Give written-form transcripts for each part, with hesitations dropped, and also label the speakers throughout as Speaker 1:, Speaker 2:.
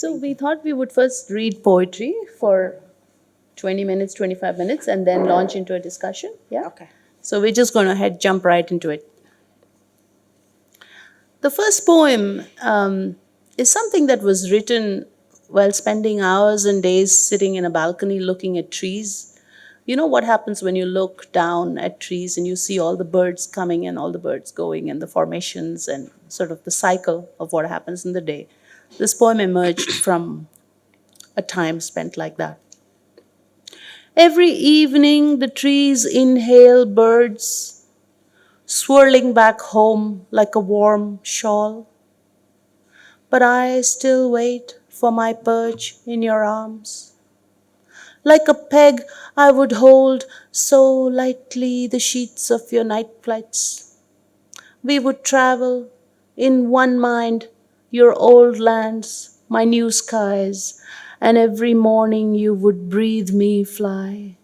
Speaker 1: So we thought we would first read poetry for 20 minutes, 25 minutes, and then launch into a discussion. Yeah?
Speaker 2: Okay.
Speaker 1: So we're just going to jump right into it. The first poem is something that was written while spending hours and days sitting in a balcony looking at trees. You know what happens when you look down at trees and you see all the birds coming and all the birds going and the formations and sort of the cycle of what happens in the day. This poem emerged from a time spent like that. Every evening, the trees inhale birds, swirling back home like a warm shawl. But I still wait for my perch in your arms. Like a peg, I would hold so lightly the sheets of your night flights. We would travel in one mind, your old lands, my new skies, and every morning you would breathe me fly.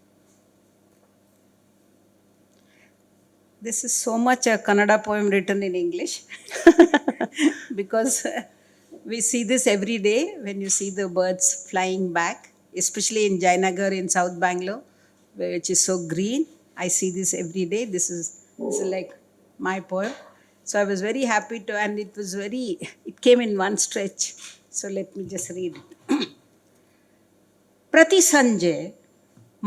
Speaker 2: This is so much a Kannada poem written in English because we see this every day when you see the birds flying back, especially in Jayanagar in South Bangalore, which is so green. I see this every day. This is like my poem. So I was very happy to, and it came in one stretch. So let me just read it. ಪ್ರತಿ ಸಂಜೆ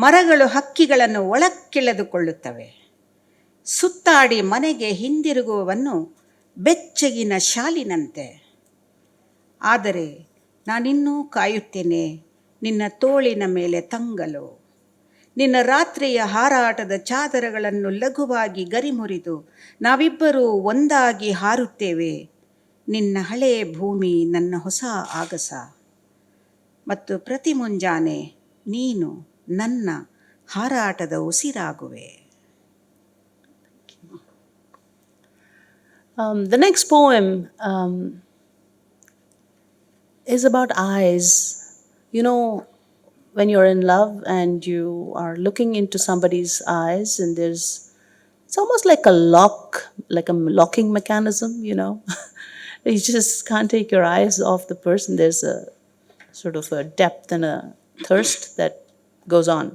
Speaker 2: ಮರಗಳು ಹಕ್ಕಿಗಳನ್ನು ಒಳಕ್ಕೆಳೆದುಕೊಳ್ಳುತ್ತವೆ. ಸುತ್ತಾಡಿ ಮನೆಗೆ ಹಿಂದಿರುಗುವವನ್ನು ಬೆಚ್ಚಗಿನ ಶಾಲಿನಂತೆ. ಆದರೆ ನಾನಿನ್ನೂ ಕಾಯುತ್ತೇನೆ ನಿನ್ನ ತೋಳಿನ ಮೇಲೆ ತಂಗಲು. ನಿನ್ನ ರಾತ್ರಿಯ ಹಾರಾಟದ ಚಾದರಗಳನ್ನು ಲಘುವಾಗಿ ಗರಿಮುರಿದು ನಾವಿಬ್ಬರೂ ಒಂದಾಗಿ ಹಾರುತ್ತೇವೆ. ನಿನ್ನ ಹಳೆಯ ಭೂಮಿ ನನ್ನ ಹೊಸ ಆಗಸ. ಮತ್ತು ಪ್ರತಿ ಮುಂಜಾನೆ ನೀನು ನನ್ನ ಹಾರಾಟದ ಉಸಿರಾಗುವೆ.
Speaker 1: The next poem is about eyes. You know, when you're in love and you are looking into somebody's eyes, and it's almost like like a locking mechanism, you know. You just can't take your eyes off the person. There's a sort of a depth and a thirst that goes on.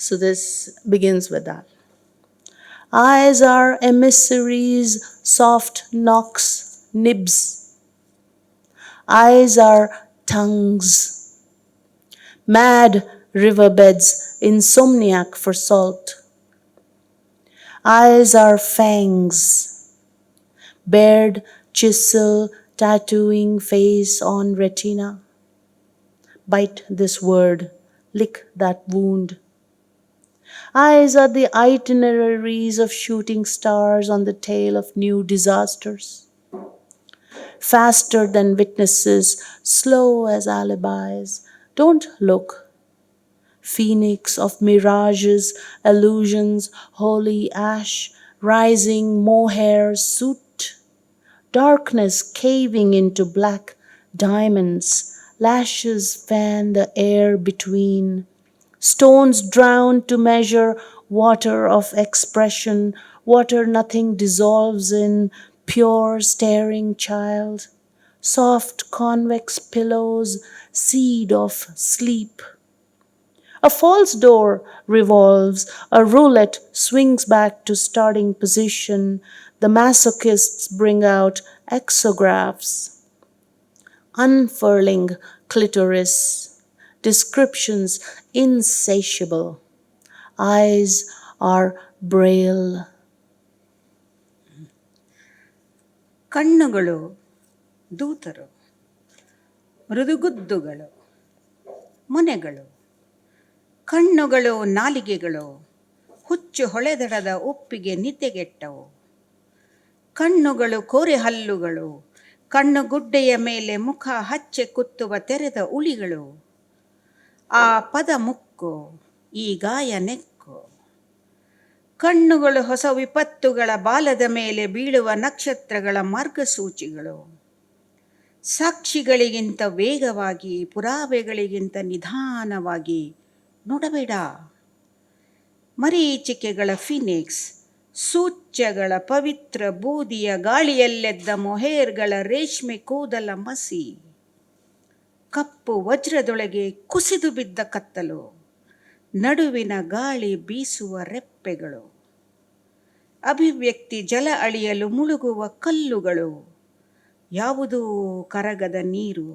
Speaker 1: So this begins with that. Eyes are emissaries, soft knocks, nibs. Eyes are tongues, mad riverbeds, insomniac for salt. Eyes are fangs, bared chisel tattooing face on retina. Bite this word, lick that wound. Eyes are the itineraries of shooting stars on the tail of new disasters. Faster than witnesses, slow as alibis. Don't look. Phoenix of mirages, illusions, holy ash, rising mohair soot. Darkness caving into black diamonds, lashes fan the air between. Stones drown to measure water of expression, water nothing dissolves in, pure staring child. Soft convex pillows, seed of sleep. A false door revolves, a roulette swings back to starting position. The masochists bring out exographs. Unfurling clitoris, descriptions insatiable. Eyes are braille.
Speaker 2: ಕಣ್ಣುಗಳು ದೂತರು, ಮೃದುಗುದ್ದುಗಳು, ಮೊನೆಗಳು. ಕಣ್ಣುಗಳು ನಾಲಿಗೆಗಳು, ಹುಚ್ಚು ಹೊಳೆದಡದ ಉಪ್ಪಿಗೆ ನಿದ್ದೆಗೆಟ್ಟವು. ಕಣ್ಣುಗಳು ಕೋರೆ ಹಲ್ಲುಗಳು, ಕಣ್ಣುಗುಡ್ಡೆಯ ಮೇಲೆ ಮುಖ ಹಚ್ಚೆ ಕುತ್ತುವ ತೆರೆದ ಉಳಿಗಳು. ಆ ಪದ ಮುಕ್ಕು, ಈ ಗಾಯ ನೆಕ್ಕು. ಕಣ್ಣುಗಳು ಹೊಸ ವಿಪತ್ತುಗಳ ಬಾಲದ ಮೇಲೆ ಬೀಳುವ ನಕ್ಷತ್ರಗಳ ಮಾರ್ಗಸೂಚಿಗಳು. ಸಾಕ್ಷಿಗಳಿಗಿಂತ ವೇಗವಾಗಿ, ಪುರಾವೆಗಳಿಗಿಂತ ನಿಧಾನವಾಗಿ ನೋಡಬೇಡ. ಮರೀಚಿಕೆಗಳ ಫಿನಿಕ್ಸ್, ಸೂಚ್ಯಗಳ ಪವಿತ್ರ ಬೂದಿಯ ಗಾಳಿಯಲ್ಲೆದ್ದ ಮೊಹೇರ್ಗಳ ರೇಷ್ಮೆ ಕೂದಲ ಮಸಿ. ಕಪ್ಪು ವಜ್ರದೊಳಗೆ ಕುಸಿದು ಬಿದ್ದ ಕತ್ತಲು, ನಡುವಿನ ಗಾಳಿ ಬೀಸುವ ರೆಪ್ಪೆಗಳು, ಅಭಿವ್ಯಕ್ತಿ ಜಲ ಅಳಿಯಲು ಮುಳುಗುವ ಕಲ್ಲುಗಳು, ಯಾವುದೂ ಕರಗದ ನೀರು,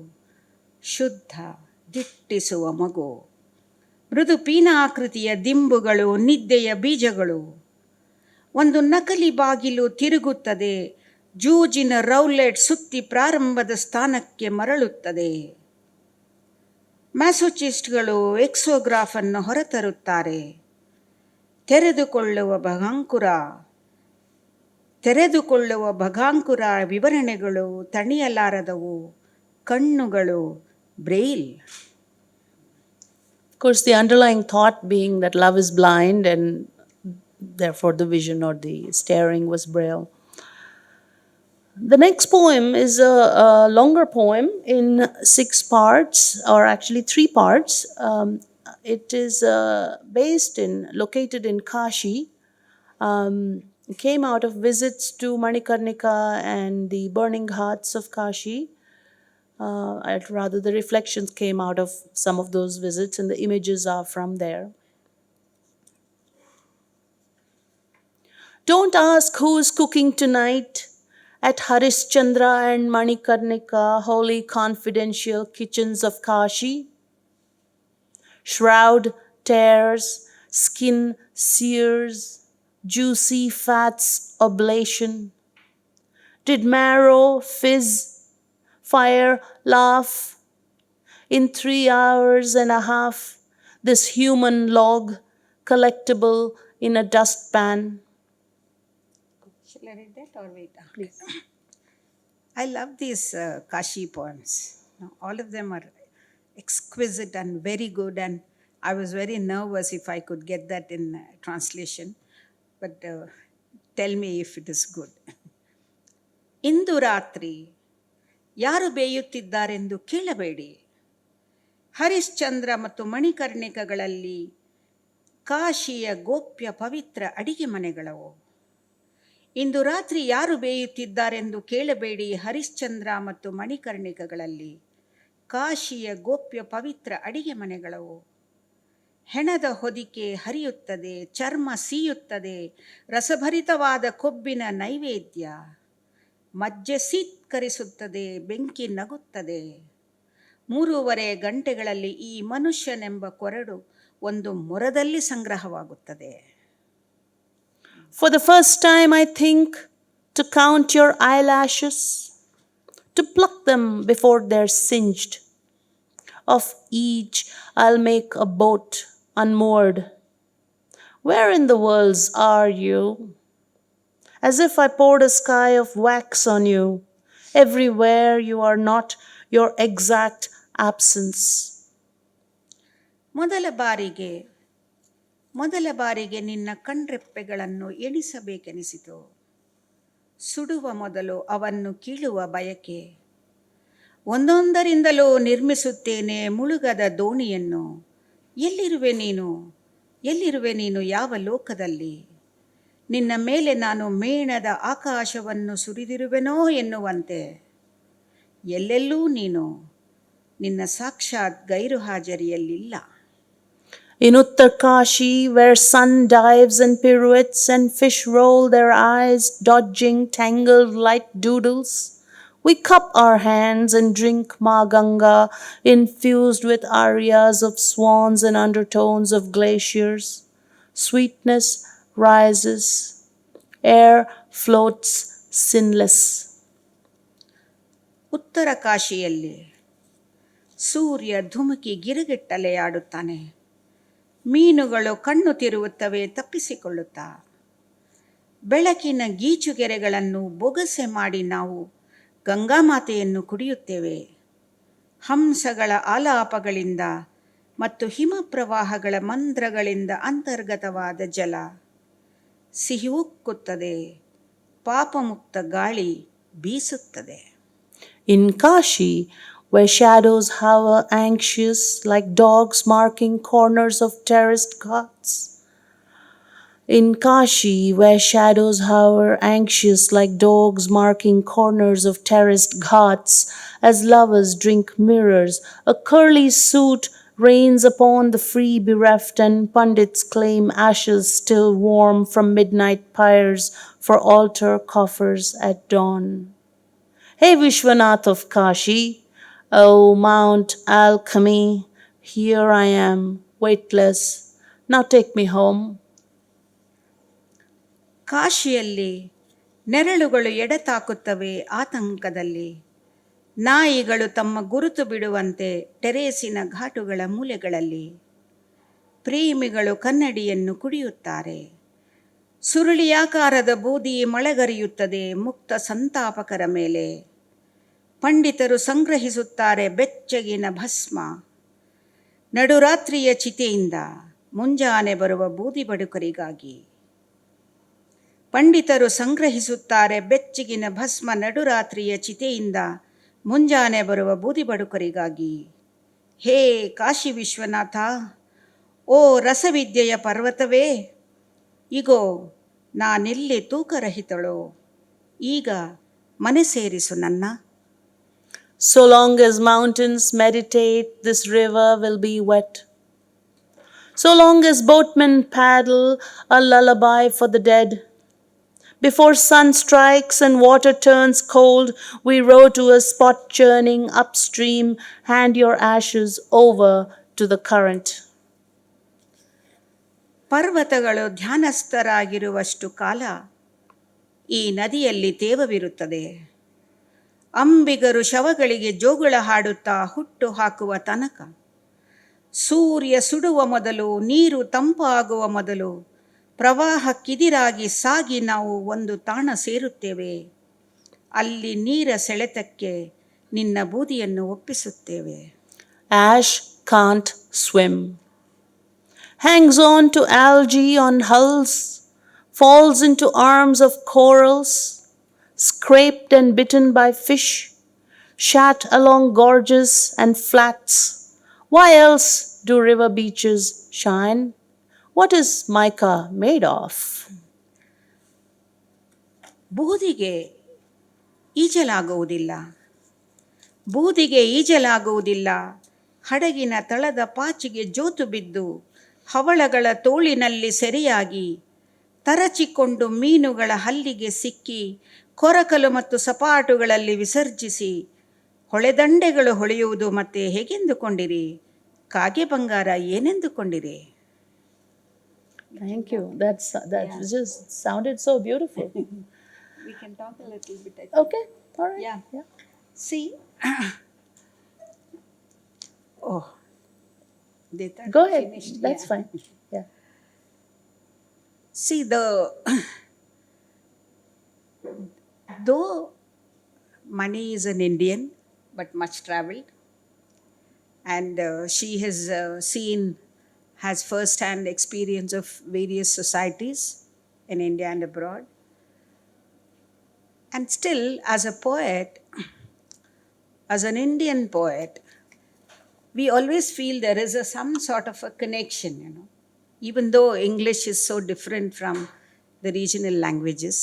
Speaker 2: ಶುದ್ಧ ದಿಟ್ಟಿಸುವ ಮಗು, ಮೃದು ಪೀನಾಕೃತಿಯ ದಿಂಬುಗಳು, ನಿದ್ದೆಯ ಬೀಜಗಳು. ಒಂದು ನಕಲಿ ಬಾಗಿಲು ತಿರುಗುತ್ತದೆ, ಜೂಜಿನ ರೌಲೆಟ್ ಸುತ್ತಿ ಪ್ರಾರಂಭದ ಸ್ಥಾನಕ್ಕೆ ಮರಳುತ್ತದೆ. ಮ್ಯಾಸೋಚಿಸ್ಟ್ಗಳು ಎಕ್ಸೋಗ್ರಾಫನ್ನು ಹೊರತರುತ್ತಾರೆ. ತೆರೆದುಕೊಳ್ಳುವ ಭಗಾಂಕುರ ವಿವರಣೆಗಳು, ತಣಿಯಲಾರದವು ಕಣ್ಣುಗಳು, Braille.
Speaker 1: Of course, the underlying thought being that love is blind and therefore the vision or the staring was braille. The next poem is a longer poem in 6 parts, or actually 3 parts. It is located in Kashi. Came out of visits to Manikarnika and the burning ghats of Kashi. Rather, the reflections came out of some of those visits, and the images are from there. Don't ask who is cooking tonight at Harishchandra and Manikarnika, holy confidential kitchens of Kashi. Shroud tears, skin sears, juicy fats oblation. Did marrow fizz, fire laugh? In 3 hours and a half, this human log collectible in a dustpan.
Speaker 2: Shall I read that or wait? Please. I love these Kashi poems. All of them are exquisite and very good, and I was very nervous if I could get that in translation. But tell me if it is good. ಇಂದು ರಾತ್ರಿ ಯಾರು ಬೇಯುತ್ತಿದ್ದಾರೆಂದು ಕೇಳಬೇಡಿ. ಹರಿಶ್ಚಂದ್ರ ಮತ್ತು ಮಣಿಕರ್ಣಿಕಗಳಲ್ಲಿ ಕಾಶಿಯ ಗೋಪ್ಯ ಪವಿತ್ರ ಅಡಿಗೆ ಮನೆಗಳವು. ಇಂದು ರಾತ್ರಿ ಯಾರು ಬೇಯುತ್ತಿದ್ದಾರೆಂದು ಕೇಳಬೇಡಿ. ಹರಿಶ್ಚಂದ್ರ ಮತ್ತು ಮಣಿಕರ್ಣಿಕಗಳಲ್ಲಿ ಕಾಶಿಯ ಗೋಪ್ಯ ಪವಿತ್ರ ಅಡಿಗೆ ಮನೆಗಳವು. ಹೆಣದ ಹೊದಿಕೆ ಹರಿಯುತ್ತದೆ, ಚರ್ಮ ಸೀಯುತ್ತದೆ, ರಸಭರಿತವಾದ ಕೊಬ್ಬಿನ ನೈವೇದ್ಯ. ಮಜ್ಜೆ ಸೀತ್ಕರಿಸುತ್ತದೆ, ಬೆಂಕಿ ನಗುತ್ತದೆ. 3.5 ಗಂಟೆಗಳಲ್ಲಿ ಈ ಮನುಷ್ಯನೆಂಬ ಕೊರಡು ಒಂದು ಮೊರದಲ್ಲಿ ಸಂಗ್ರಹವಾಗುತ್ತದೆ.
Speaker 1: For the first time, I think, to count your eyelashes, to pluck them before they're singed. Of each, I'll make a boat unmoored. Where in the worlds are you? As if I poured a sky of wax on you. Everywhere you are not your exact absence.
Speaker 2: ಮೊದಲ ಬಾರಿಗೆ ನಿನ್ನ ಕಣ್ರೆಪ್ಪೆಗಳನ್ನು ಎಣಿಸಬೇಕೆನಿಸಿತು. ಸುಡುವ ಮೊದಲು ಅವನ್ನು ಕೀಳುವ ಬಯಕೆ. ಒಂದೊಂದರಿಂದಲೂ ನಿರ್ಮಿಸುತ್ತೇನೆ ಮುಳುಗದ ದೋಣಿಯನ್ನು. ಎಲ್ಲಿರುವೆ ನೀನು ಯಾವ ಲೋಕದಲ್ಲಿ? ನಿನ್ನ ಮೇಲೆ ನಾನು ಮೇಣದ ಆಕಾಶವನ್ನು ಸುರಿದಿರುವೆನೋ ಎನ್ನುವಂತೆ. ಎಲ್ಲೆಲ್ಲೂ ನೀನು ನಿನ್ನ ಸಾಕ್ಷಾತ್ ಗೈರು ಹಾಜರಿಯಲ್ಲಿಲ್ಲ.
Speaker 1: In Uttar Kashi, where sun dives and pirouettes and fish roll their eyes, dodging tangled light doodles, we cup our hands and drink Ma Ganga, infused with arias of swans and undertones of glaciers. Sweetness rises, air floats sinless.
Speaker 2: ಉತ್ತರ ಕಾಶಿಯಲ್ಲಿ ಸೂರ್ಯ ಧುಮುಕಿ ಗಿರಿಗಿಟ್ಟಲೆಯಾಡುತ್ತಾನೆ. ಮೀನುಗಳು ಕಣ್ಣು ತಿರುವುತ್ತವೆ ತಪ್ಪಿಸಿಕೊಳ್ಳುತ್ತಾ. ಬೆಳಕಿನ ಗೀಚುಗೆರೆಗಳನ್ನು ಬೊಗಸೆ ಮಾಡಿ ನಾವು ಗಂಗಾಮಾತೆಯನ್ನು ಕುಡಿಯುತ್ತೇವೆ. ಹಂಸಗಳ ಆಲಾಪಗಳಿಂದ ಮತ್ತು ಹಿಮಪ್ರವಾಹಗಳ ಮಂತ್ರಗಳಿಂದ ಅಂತರ್ಗತವಾದ ಜಲ ಸಿಹಿ ಉಕ್ಕುತ್ತದೆ. ಪಾಪಮುಕ್ತ ಗಾಳಿ ಬೀಸುತ್ತದೆ.
Speaker 1: In Kashi, where shadows hover anxious like dogs marking corners of terraced ghats, In Kashi, where shadows hover anxious like dogs marking corners of terraced ghats as lovers drink mirrors, a curly suit rains upon the free bereft, and pundits claim ashes still warm from midnight pyres for altar coffers at dawn. Hey Vishwanath of Kashi, O Mount Alchemy, here I am, weightless. Now take me home.
Speaker 2: ಕಾಶಿಯಲ್ಲಿ ನೆರಳುಗಳು ಎಡೆತಾಕುತ್ತವೆ ಆತಂಕದಲ್ಲಿ. ನಾಯಿಗಳು ತಮ್ಮ ಗುರುತು ಬಿಡುವಂತೆ ಟೆರೇಸಿನ ಘಾಟುಗಳ ಮೂಲೆಗಳಲ್ಲಿ. ಪ್ರೇಮಿಗಳು ಕನ್ನಡಿಯನ್ನು ಕುಡಿಯುತ್ತಾರೆ. ಸುರುಳಿಯಾಕಾರದ ಬೂದಿ ಮಳೆಗರಿಯುತ್ತದೆ ಮುಕ್ತ ಸಂತಾಪಕರ ಮೇಲೆ. ಪಂಡಿತರು ಸಂಗ್ರಹಿಸುತ್ತಾರೆ ಬೆಚ್ಚಗಿನ ಭಸ್ಮ. ನಡುರಾತ್ರಿಯ ಚಿತೆಯಿಂದ ಮುಂಜಾನೆ ಬರುವ ಬೂದಿ ಬಡುಕರಿಗಾಗಿ. ಪಂಡಿತರು ಸಂಗ್ರಹಿಸುತ್ತಾರೆ ಬೆಚ್ಚಗಿನ ಭಸ್ಮ ನಡುರಾತ್ರಿಯ ಚಿತೆಯಿಂದ ಮುಂಜಾನೆ ಬರುವ ಬೂದಿ ಬಡುಕರಿಗಾಗಿ. ಹೇ ಕಾಶಿ ವಿಶ್ವನಾಥ, ಓ ರಸವಿದ್ಯೆಯ ಪರ್ವತವೇ, ಇಗೋ ನಾನಿಲ್ಲಿ ತೂಕರಹಿತಳೋ, ಈಗ ಮನೆ ಸೇರಿಸು ನನ್ನ.
Speaker 1: So long as mountains meditate, this river will be wet. So long as boatmen paddle, a lullaby for the dead. Before sun strikes and water turns cold, we row to a spot churning upstream. Hand your ashes over to the current.
Speaker 2: ಪರ್ವತಗಳು ಧ್ಯಾನಸ್ಥರಾಗಿರುವಷ್ಟು ಕಾಲ ಈ ನದಿಯಲ್ಲಿ ತೇವವಿರುತ್ತದೆ. ಅಂಬಿಗರು ಶವಗಳಿಗೆ ಜೋಗುಳ ಹಾಡುತ್ತಾ ಹುಟ್ಟು ಹಾಕುವ ತನಕ. ಸೂರ್ಯ ಸುಡುವ ಮೊದಲು, ನೀರು ತಂಪಾಗುವ ಮೊದಲು, ಪ್ರವಾಹ ಕಿದಿರಾಗಿ ಸಾಗಿ ನಾವು ಒಂದು ತಾಣ ಸೇರುತ್ತೇವೆ. ಅಲ್ಲಿ ನೀರ ಸೆಳೆತಕ್ಕೆ ನಿನ್ನ ಬೂದಿಯನ್ನು ಒಪ್ಪಿಸುತ್ತೇವೆ.
Speaker 1: Ash can't swim. Hangs on to algae on hulls, falls into arms of corals, scraped and bitten by fish, shat along gorges and flats. Why else do river beaches shine? What is mica made of?
Speaker 2: ಬೂದಿಗೆ ಈಜಲಾಗುವುದಿಲ್ಲ, ಬೂದಿಗೆ ಈಜಲಾಗುವುದಿಲ್ಲ. ಹಡಗಿನ ತಳದ ಪಾಚಿಗೆ ಜೋತು ಬಿದ್ದು ಹವಳಗಳ ತೋಳಿನಲ್ಲಿ ಸೆರೆಯಾಗಿ, ತರಚಿಕೊಂಡು ಮೀನುಗಳ ಹಲ್ಲಿಗೆ ಸಿಕ್ಕಿ, ಕೊರಕಲು ಮತ್ತು ಸಪಾಟುಗಳಲ್ಲಿ ವಿಸರ್ಜಿಸಿ, ಹೊಳೆದಂಡೆಗಳು ಹೊಳೆಯುವುದು ಮತ್ತೆ ಹೇಗೆಂದುಕೊಂಡಿರಿ? ಕಾಗೆ ಬಂಗಾರ ಏನೆಂದುಕೊಂಡಿರಿ?
Speaker 1: Thank you. That just sounded so beautiful.
Speaker 2: We can talk a little bit.
Speaker 1: Okay, all right.
Speaker 2: Yeah. See, oh, they thought
Speaker 1: Go
Speaker 2: I
Speaker 1: ahead.
Speaker 2: finished.
Speaker 1: That's
Speaker 2: Yeah.
Speaker 1: fine. Yeah.
Speaker 2: See, though Mani is an Indian, but much traveled, and she has first-hand experience of various societies in India and abroad. And still, as a poet, as an Indian poet, we always feel there is some sort of a connection, even though English is so different from the regional languages,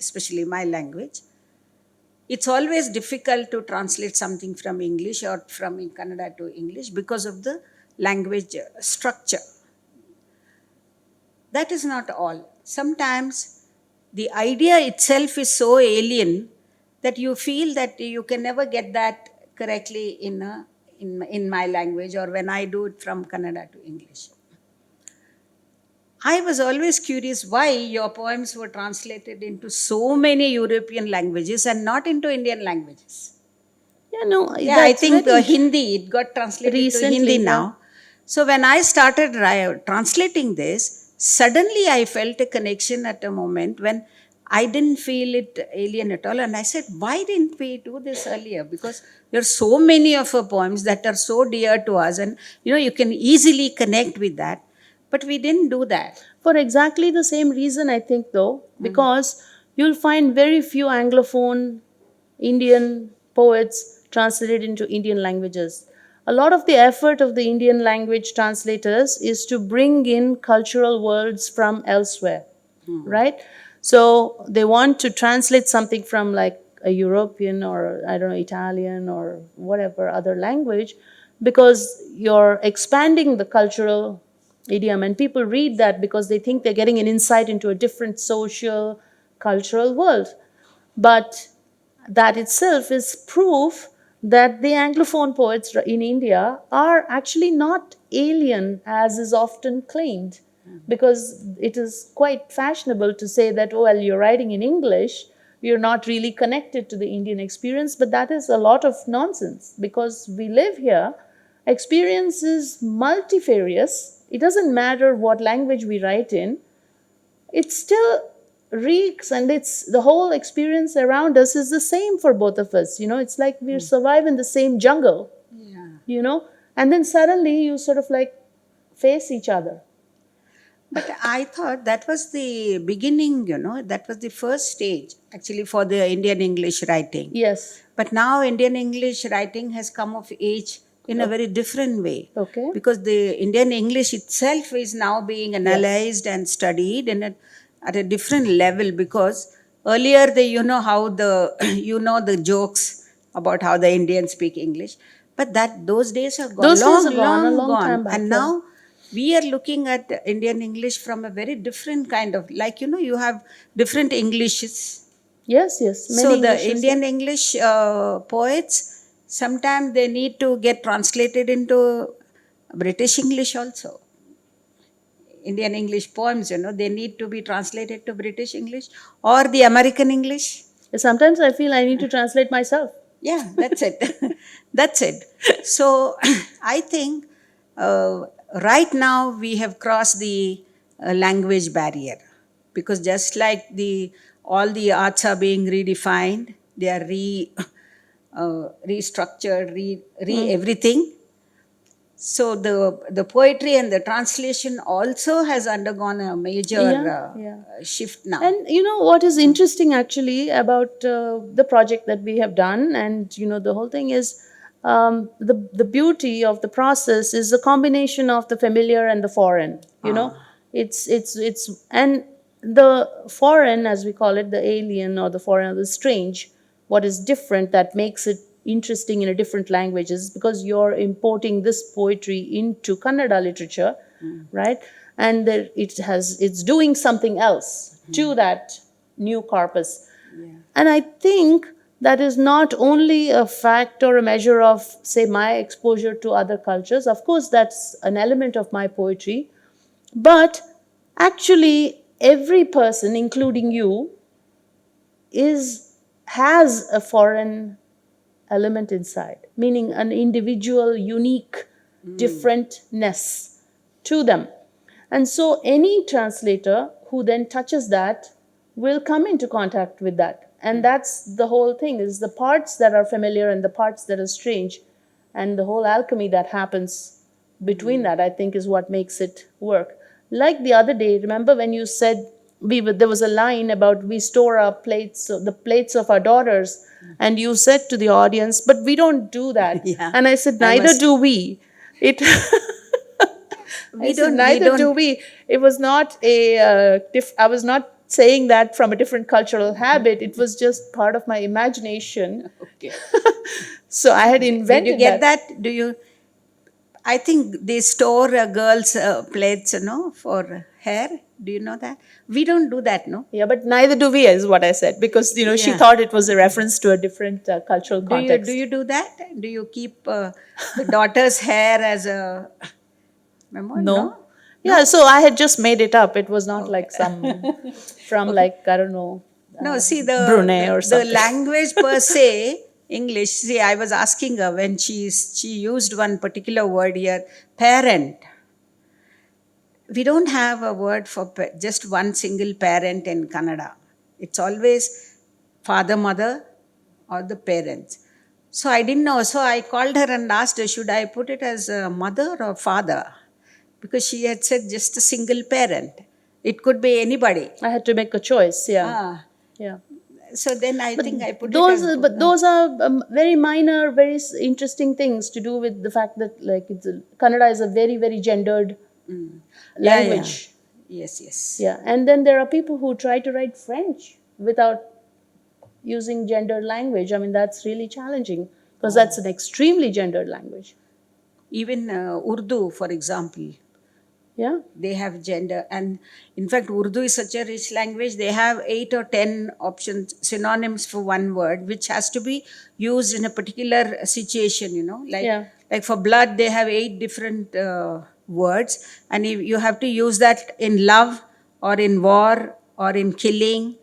Speaker 2: especially my language. It's always difficult to translate something from English or from Kannada to English because of the language structure. That is not all. Sometimes the idea itself is so alien that you feel that you can never get that correctly in my language or when I do it from Kannada to English. I was always curious why your poems were translated into so many European languages and not into Indian languages.
Speaker 1: Yeah, no.
Speaker 2: Yeah, I think Hindi, it got translated
Speaker 1: Recently,
Speaker 2: to Hindi
Speaker 1: yeah.
Speaker 2: now. So when I started translating this, suddenly I felt a connection at a moment when I didn't feel it alien at all. And I said, why didn't we do this earlier? Because there are so many of our poems that are so dear to us. And, you can easily connect with that. But we didn't do that.
Speaker 1: For exactly the same reason, I think, though, because you'll find very few Anglophone Indian poets translated into Indian languages. a lot of the effort of the Indian language translators is to bring in cultural words from elsewhere, right? So they want to translate something from like a European or I don't know, Italian or whatever other language, because you're expanding the cultural idiom, and people read that because they think they're getting an insight into a different social, cultural world. But that itself is proof that the Anglophone poets in India are actually not alien as is often claimed, because it is quite fashionable to say that, oh, well, you're writing in English, you're not really connected to the Indian experience, but that is a lot of nonsense because we live here. Experience is multifarious. It doesn't matter what language we write in, it still reeks, and it's the whole experience around us is the same for both of us. It's like we survive in the same jungle,
Speaker 2: Yeah.
Speaker 1: and then suddenly you sort of like face each other.
Speaker 2: But I thought that was the beginning, that was the first stage actually for the Indian English writing.
Speaker 1: Yes.
Speaker 2: But now Indian English writing has come of age in a very different way.
Speaker 1: Okay.
Speaker 2: Because the Indian English itself is now being analyzed and studied at a different level, because earlier how the the jokes about how the Indians speak English, but those days are gone,
Speaker 1: Those days are
Speaker 2: long,
Speaker 1: gone a
Speaker 2: long
Speaker 1: long
Speaker 2: gone.
Speaker 1: time back.
Speaker 2: And
Speaker 1: Yeah.
Speaker 2: now we are looking at Indian English from a very different kind of, like, you have different Englishes.
Speaker 1: Yes, yes.
Speaker 2: So
Speaker 1: Many
Speaker 2: the
Speaker 1: Englishes.
Speaker 2: Indian English poets, sometimes they need to get translated into British English also. Indian English poems, they need to be translated to British English or the American English.
Speaker 1: Sometimes I feel I need to translate myself.
Speaker 2: Yeah, that's it. That's it. So I think right now we have crossed the language barrier, because just like the all the arts are being redefined, they are restructured, re everything. So the poetry and the translation also has undergone a major
Speaker 1: Yeah, yeah.
Speaker 2: shift now.
Speaker 1: And what is interesting actually about the project that we have done, and the whole thing is the beauty of the process is a combination of the familiar and the foreign. It's and the foreign, as we call it, the alien or the foreign or the strange. What is different that makes it interesting in a different language is because you're importing this poetry into Kannada literature, right? And there it's doing something else to that new corpus. And I think that is not only a fact or a measure of, say, my exposure to other cultures. Of course, that's an element of my poetry. But actually, every person, including you, has a foreign element inside, meaning an individual, unique, differentness to them. And so any translator who then touches that will come into contact with that. And that's the whole thing, is the parts that are familiar and the parts that are strange, and the whole alchemy that happens between that, I think, is what makes it work. Like the other day, remember when you said there was a line about we store our plates, the plates of our daughters, and you said to the audience, but we don't do that.
Speaker 2: Yeah.
Speaker 1: And I said, neither do we. It I said, neither do we. It was not I was not saying that from a different cultural habit. It was just part of my imagination.
Speaker 2: Okay.
Speaker 1: So I had
Speaker 2: Did
Speaker 1: invented
Speaker 2: you get that? I think they store girls' plates, for hair. Do you know that? We don't do that, no?
Speaker 1: Yeah, but neither do we, is what I said, because she
Speaker 2: Yeah.
Speaker 1: thought it was a reference to a different cultural context.
Speaker 2: Do you do that? Do you keep the daughter's hair as a remember?
Speaker 1: No. Yeah, so I had just made it up. It was not like some from like, I don't know,
Speaker 2: No, see
Speaker 1: Brunei or
Speaker 2: the
Speaker 1: something.
Speaker 2: language per se, English. See, I was asking her when she used one particular word here, parent. We don't have a word for just one single parent in Kannada. It's always father, mother, or the parents. So I didn't know. So I called her and asked her, should I put it as a mother or father? Because she had said just a single parent. It could be anybody.
Speaker 1: I had to make a choice. Yeah.
Speaker 2: Ah,
Speaker 1: Yeah.
Speaker 2: So then I think I put it
Speaker 1: Those,
Speaker 2: as
Speaker 1: but those are very minor, very interesting things to do with the fact that like Kannada is a very very gendered
Speaker 2: yeah, yeah.
Speaker 1: language.
Speaker 2: Yes, yes.
Speaker 1: Yeah, and then there are people who try to write French without using gendered language. I mean, that's really challenging because that's an extremely gendered language.
Speaker 2: Even Urdu, for example,
Speaker 1: Yeah,
Speaker 2: they have gender. And in fact, Urdu is such a rich language. They have 8 or 10 options, synonyms for one word, which has to be used in a particular situation,
Speaker 1: yeah.
Speaker 2: like for blood, they have 8 different words. And you have to use that in love or in war or in killing.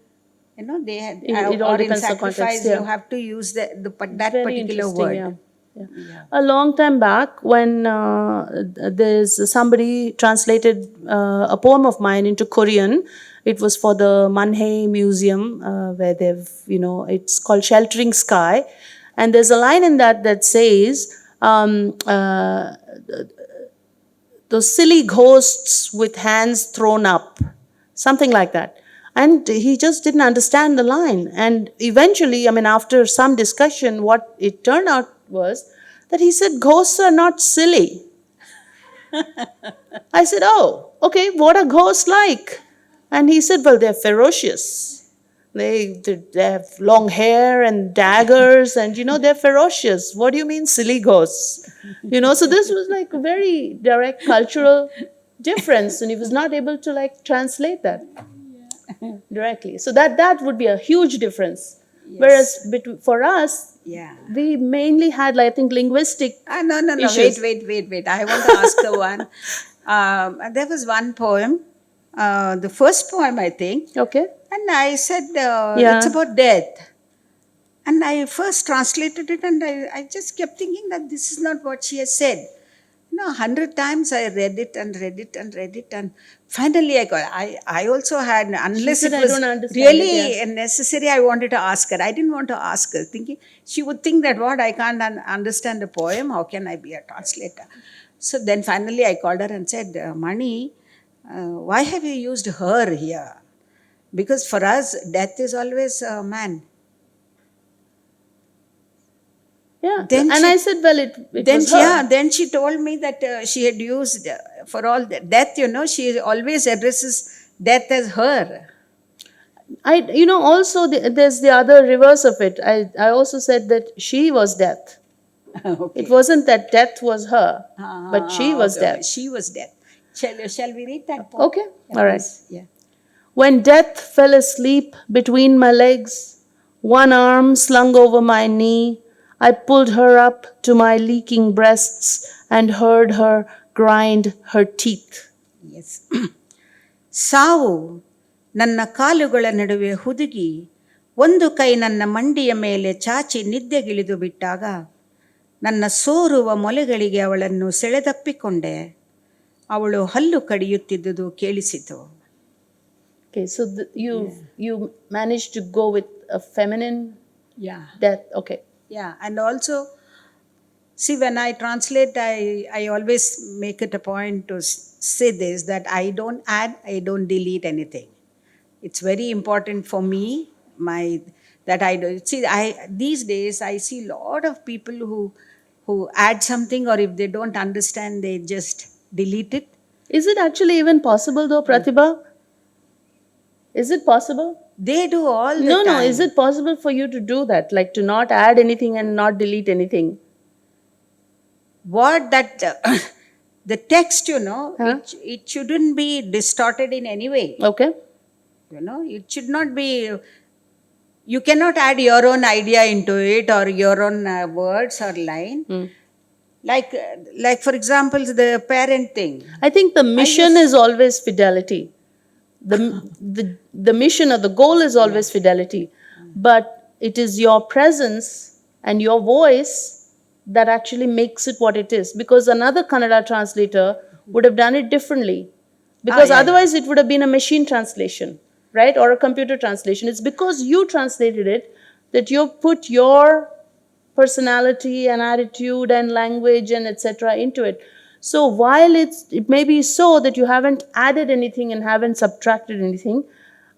Speaker 2: They had,
Speaker 1: It all
Speaker 2: or in
Speaker 1: depends on context.
Speaker 2: sacrifice, you
Speaker 1: Yeah.
Speaker 2: have to use that
Speaker 1: Very
Speaker 2: particular
Speaker 1: interesting,
Speaker 2: word.
Speaker 1: yeah. Yeah.
Speaker 2: Yeah.
Speaker 1: A long time back, when there's somebody translated a poem of mine into Korean, it was for the Manhei Museum, where it's called Sheltering Sky. And there's a line in that says, those silly ghosts with hands thrown up, something like that. And he just didn't understand the line. And eventually, I mean, after some discussion, what it turned out was that he said, ghosts are not silly. I said, oh, okay, what are ghosts like? And he said, well, they're ferocious. They have long hair and daggers, and they're ferocious. What do you mean, silly ghosts? So this was like a very direct cultural difference, and he was not able to like translate that directly. So that would be a huge difference.
Speaker 2: Yes.
Speaker 1: Whereas for us,
Speaker 2: Yeah.
Speaker 1: we mainly had, like, I think, linguistic
Speaker 2: No, no, no. Wait,
Speaker 1: issues.
Speaker 2: wait, wait, wait. I want to ask the one. There was one poem, the first poem, I think,
Speaker 1: Okay.
Speaker 2: and I said it's
Speaker 1: Yeah.
Speaker 2: about death. And I first translated it, and I just kept thinking that this is not what she has said. 100 times I read it and read it and read it, and finally I also had,
Speaker 1: She
Speaker 2: unless
Speaker 1: said,
Speaker 2: it
Speaker 1: I
Speaker 2: was
Speaker 1: don't understand it. Yeah.
Speaker 2: really necessary, I wanted to ask her. I didn't want to ask her, thinking she would think that what, I can't understand the poem. How can I be a translator? So then finally I called her and said, Mani, why have you used her here? Because for us, death is always a man.
Speaker 1: Yeah.
Speaker 2: Then
Speaker 1: And I
Speaker 2: she
Speaker 1: said, well, it was
Speaker 2: yeah,
Speaker 1: her.
Speaker 2: then she told me that she had used for all the death, she always addresses death as her.
Speaker 1: Also, there's the other reverse of it. I also said that she was death. It
Speaker 2: Okay.
Speaker 1: wasn't that death was her, but she was
Speaker 2: Okay, okay.
Speaker 1: death.
Speaker 2: She was death. Shall we read that poem?
Speaker 1: Okay.
Speaker 2: Yeah,
Speaker 1: All right.
Speaker 2: please. Yeah.
Speaker 1: When death fell asleep between my legs, one arm slung over my knee, I pulled her up to my leaking breasts and heard her grind her teeth.
Speaker 2: Yes. ಸಾವು ನನ್ನ ಕಾಲುಗಳ ನಡುವೆ ಹುದುಗಿ ಒಂದು ಕೈ ನನ್ನ ಮಂಡಿಯ ಮೇಲೆ ಚಾಚಿ ನಿದ್ದೆಗಿಳಿದು ಬಿಟ್ಟಾಗ ನನ್ನ ಸೋರುವ ಮೊಲೆಗಳಿಗೆ ಅವಳನ್ನು ಸೆಳೆದಪ್ಪಿಕೊಂಡೆ. ಅವಳು ಹಲ್ಲು ಕಡಿಯುತ್ತಿದ್ದುದು ಕೇಳಿಸಿತು.
Speaker 1: Okay, so you managed to go with a feminine
Speaker 2: Yeah.
Speaker 1: death. Okay.
Speaker 2: Yeah, and also, see, when I translate, I always make it a point to say this, that I don't add, I don't delete anything. It's very important for me, that I do. See, these days I see a lot of people who add something, or if they don't understand, they just delete it.
Speaker 1: Is it actually even possible though, Pratibha? Is it possible?
Speaker 2: They do all the
Speaker 1: No, no.
Speaker 2: time.
Speaker 1: Is it possible for you to do that? Like to not add anything and not delete anything?
Speaker 2: What that the text,
Speaker 1: Huh?
Speaker 2: it shouldn't be distorted in any way.
Speaker 1: Okay.
Speaker 2: It should not be, you cannot add your own idea into it, or your own words or line. Like for example, the parent thing.
Speaker 1: I think the mission
Speaker 2: just-
Speaker 1: is always fidelity. The mission or the goal is always fidelity. But it is your presence and your voice that actually makes it what it is. Because another Kannada translator would have done it differently. Because
Speaker 2: yeah,
Speaker 1: otherwise it would have been a machine translation, right? Or a computer translation. It's because you translated it that you've put your personality and attitude and language and etc. into it. So while it may be so that you haven't added anything and haven't subtracted anything,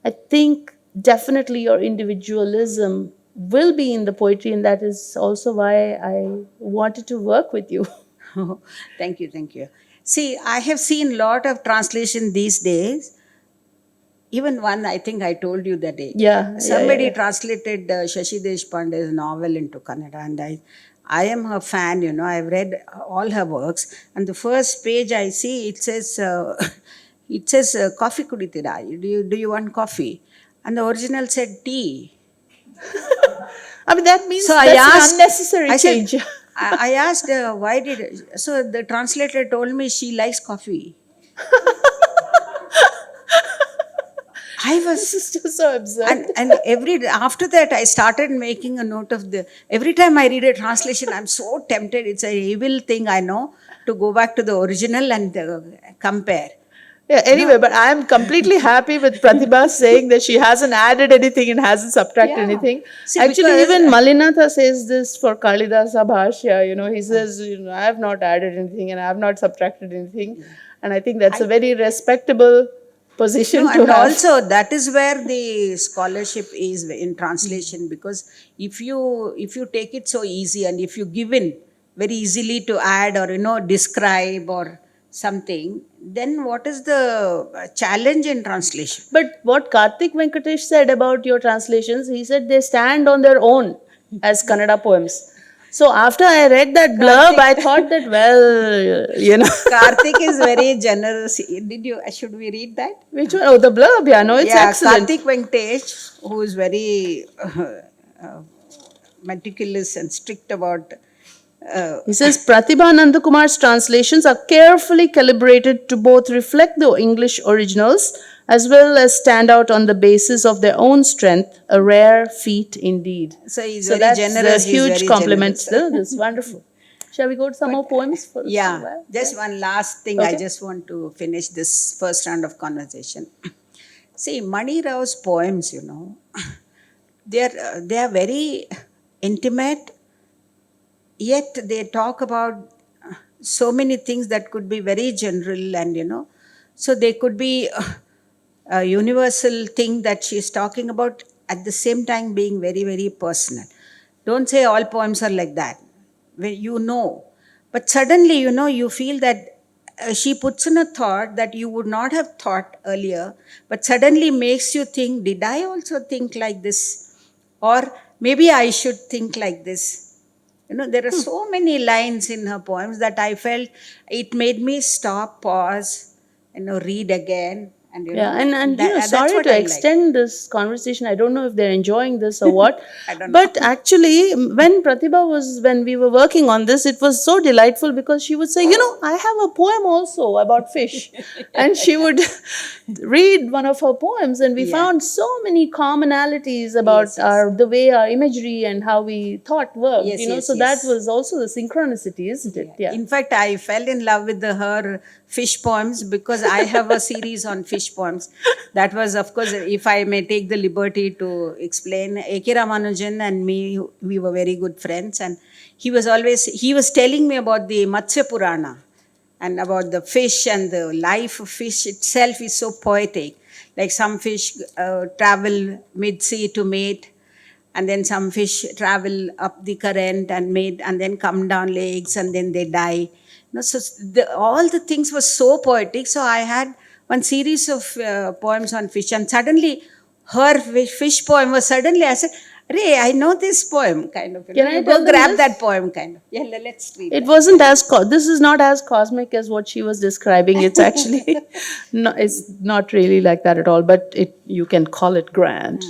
Speaker 1: I think definitely your individualism will be in the poetry, and that is also why I wanted to work with you.
Speaker 2: Oh, thank you, thank you. See, I have seen lot of translation these days. Even one, I think I told you that day.
Speaker 1: Yeah, yeah, yeah,
Speaker 2: Somebody
Speaker 1: yeah.
Speaker 2: translated Shashi Deshpande's novel into Kannada, and I am her fan. I've read all her works, and the first page I see it says, it says coffee kuditira. Do you want coffee? And the original said tea.
Speaker 1: I mean, that
Speaker 2: So
Speaker 1: means
Speaker 2: I
Speaker 1: that's an
Speaker 2: asked,
Speaker 1: unnecessary
Speaker 2: I said,
Speaker 1: change.
Speaker 2: I asked why did, so the translator told me she likes coffee. I
Speaker 1: This is
Speaker 2: was,
Speaker 1: just so absurd.
Speaker 2: and after that I started making a note of the, every time I read a translation, I'm so tempted. It's a evil thing, I know, to go back to the original and compare.
Speaker 1: Yeah,
Speaker 2: No,
Speaker 1: anyway, but I am completely happy with Pratibha saying that she hasn't added anything and hasn't subtracted
Speaker 2: yeah.
Speaker 1: anything.
Speaker 2: See,
Speaker 1: Actually,
Speaker 2: because
Speaker 1: even Malinatha says this for Kalidasa Bhashya, he says, I have not added anything and I have not subtracted anything. And I think that's a
Speaker 2: I
Speaker 1: very respectable
Speaker 2: no,
Speaker 1: position to
Speaker 2: and
Speaker 1: have.
Speaker 2: also that is where the scholarship is in translation, because if you take it so easy, and if you give in very easily to add or describe or something, then what is the challenge in translation?
Speaker 1: But what Karthik Venkatesh said about your translations, he said they stand on their own as Kannada poems. So after I read that blurb,
Speaker 2: Karthik
Speaker 1: I thought that, well.
Speaker 2: Karthik is very generous. Did you? Should we read that?
Speaker 1: Which one? Oh, the blurb. Yeah, no, it's
Speaker 2: Yeah,
Speaker 1: excellent.
Speaker 2: Karthik Venkatesh, who is very meticulous and strict about. Uh,
Speaker 1: He says Prathibha Nandakumar's translations are carefully calibrated to both reflect the English originals as well as stand out on the basis of their own strength, a rare feat indeed.
Speaker 2: so he's
Speaker 1: So
Speaker 2: very
Speaker 1: that's the
Speaker 2: generous. He's
Speaker 1: huge
Speaker 2: very
Speaker 1: compliment.
Speaker 2: generous.
Speaker 1: This is wonderful. Shall we go to some
Speaker 2: But
Speaker 1: more poems for some
Speaker 2: yeah,
Speaker 1: while? Yeah.
Speaker 2: just one last thing. I
Speaker 1: Okay.
Speaker 2: just want to finish this first round of conversation. See, Mani Rao's poems, they are very intimate, yet they talk about so many things that could be very general, and so they could be a universal thing that she's talking about, at the same time being very, very personal. Don't say all poems are like that, when but suddenly you feel that she puts in a thought that you would not have thought earlier, but suddenly makes you think, did I also think like this, or maybe I should think like this. There are so many lines in her poems that I felt it made me stop, pause, read again, and
Speaker 1: Yeah, and
Speaker 2: that's
Speaker 1: sorry
Speaker 2: what
Speaker 1: to
Speaker 2: I like.
Speaker 1: extend this conversation. I don't know if they're enjoying this or what,
Speaker 2: I don't
Speaker 1: but
Speaker 2: know.
Speaker 1: actually, when we were working on this, it was so delightful because she would say, I have a poem also about fish, and she would read one of her poems, and we
Speaker 2: Yeah.
Speaker 1: found so many commonalities about
Speaker 2: Yes, yes.
Speaker 1: the way our imagery and how we thought worked.
Speaker 2: Yes, yes,
Speaker 1: So that
Speaker 2: yes.
Speaker 1: was also the synchronicity, isn't it?
Speaker 2: Yeah.
Speaker 1: Yeah.
Speaker 2: In fact, I fell in love with her fish poems, because I have a series on fish poems. That was, of course, if I may take the liberty to explain, A.K. Ramanujan and me, we were very good friends, and he was telling me about the Matsya Purana, and about the fish, and the life of fish itself is so poetic. Like some fish travel mid-sea to mate, and then some fish travel up the current and mate, and then come down lakes, and then they die. So all the things were so poetic. So I had one series of poems on fish, and suddenly her fish poem was, suddenly I said, Ray, I know this poem, kind of.
Speaker 1: Can
Speaker 2: You
Speaker 1: I
Speaker 2: go
Speaker 1: tell them
Speaker 2: grab that
Speaker 1: this?
Speaker 2: poem, kind of. Yeah, let's read
Speaker 1: It
Speaker 2: that.
Speaker 1: wasn't this is not as cosmic as what she was describing. It's actually no, it's not really like that at all, but you can call it grand.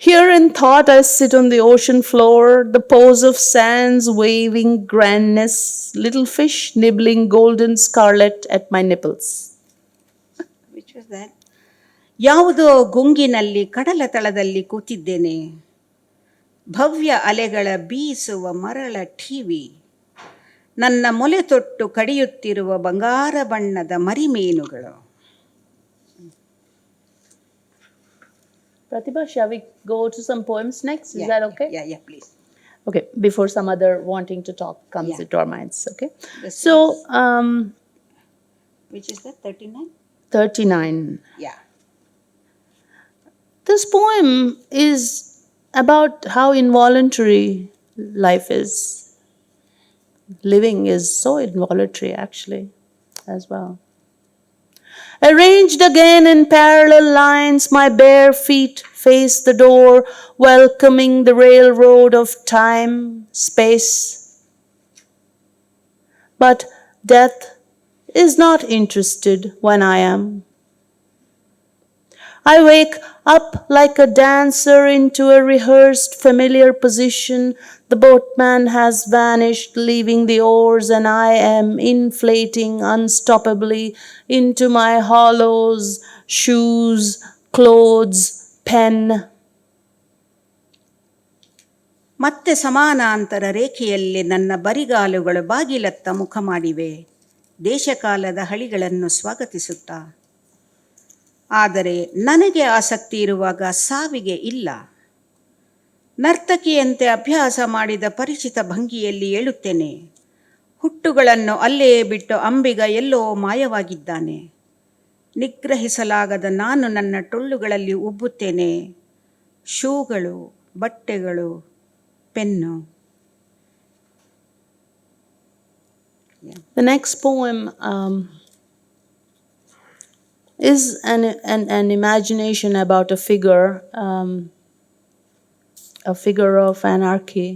Speaker 1: Here in thought I sit on the ocean floor, the pose of sands waving grandness, little fish nibbling golden scarlet at my nipples.
Speaker 2: Which was that? ಯಾವುದೋ ಗುಂಗಿನಲ್ಲಿ ಕಡಲ ತಳದಲ್ಲಿ ಕೂತಿದ್ದೇನೆ, ಭವ್ಯ ಅಲೆಗಳ ಬೀಸುವ ಮರಳ ಠೀವಿ, ನನ್ನ ಮೊಲೆ ತೊಟ್ಟು ಕಡಿಯುತ್ತಿರುವ ಬಂಗಾರ ಬಣ್ಣದ ಮರಿಮೀನುಗಳು.
Speaker 1: Pratibha, shall we go to some poems next? Is
Speaker 2: Yeah,
Speaker 1: that
Speaker 2: yeah,
Speaker 1: okay?
Speaker 2: yeah, yeah, please.
Speaker 1: Okay, before some other wanting to talk comes
Speaker 2: Yeah.
Speaker 1: into our minds. Okay.
Speaker 2: This
Speaker 1: So,
Speaker 2: is, which is that, 39?
Speaker 1: 39.
Speaker 2: Yeah.
Speaker 1: This poem is about how involuntary life is. Living is so involuntary, actually, as well. Arranged again in parallel lines, my bare feet face the door, welcoming the railroad of time, space. But death is not interested when I am. I wake up like a dancer into a rehearsed familiar position. The boatman has vanished, leaving the oars, and I am inflating unstoppably into my hollows, shoes, clothes, pen.
Speaker 2: ಮತ್ತೆ ಸಮಾನಾಂತರ ರೇಖೆಯಲ್ಲಿ ನನ್ನ ಬರಿಗಾಲುಗಳು ಬಾಗಿಲತ್ತ ಮುಖ ಮಾಡಿವೆ, ದೇಶಕಾಲದ ಹಳಿಗಳನ್ನು ಸ್ವಾಗತಿಸುತ್ತಾ. ಆದರೆ ನನಗೆ ಆಸಕ್ತಿ ಇರುವಾಗ ಸಾವಿಗೆ ಇಲ್ಲ. ನರ್ತಕಿಯಂತೆ ಅಭ್ಯಾಸ ಮಾಡಿದ ಪರಿಚಿತ ಭಂಗಿಯಲ್ಲಿ ಏಳುತ್ತೇನೆ. ಹುಟ್ಟುಗಳನ್ನು ಅಲ್ಲೇ ಬಿಟ್ಟು ಅಂಬಿಗ ಎಲ್ಲೋ ಮಾಯವಾಗಿದ್ದಾನೆ. ನಿಗ್ರಹಿಸಲಾಗದ ನಾನು ನನ್ನ ಟೊಳ್ಳುಗಳಲ್ಲಿ ಉಬ್ಬುತ್ತೇನೆ. ಶೂಗಳು, ಬಟ್ಟೆಗಳು, pen.
Speaker 1: The next poem is an imagination about a figure of anarchy.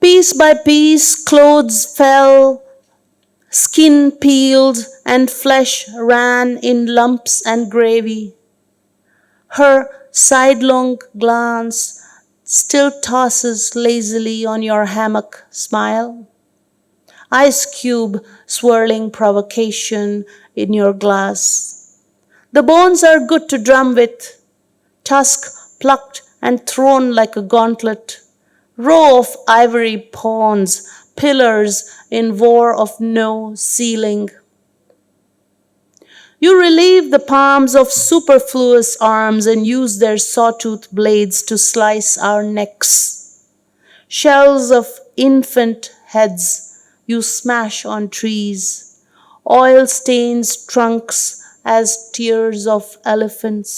Speaker 1: Piece by piece, clothes fell, skin peeled, and flesh ran in lumps and gravy. Her sidelong glance still tosses lazily on your hammock smile. Ice cube swirling provocation in your glass. The bones are good to drum with, tusk plucked and thrown like a gauntlet. Row of ivory pawns, pillars in war of no ceiling. You relieve the palms of superfluous arms and use their sawtooth blades to slice our necks. Shells of infant heads you smash on trees. Oil stains trunks as tears of elephants.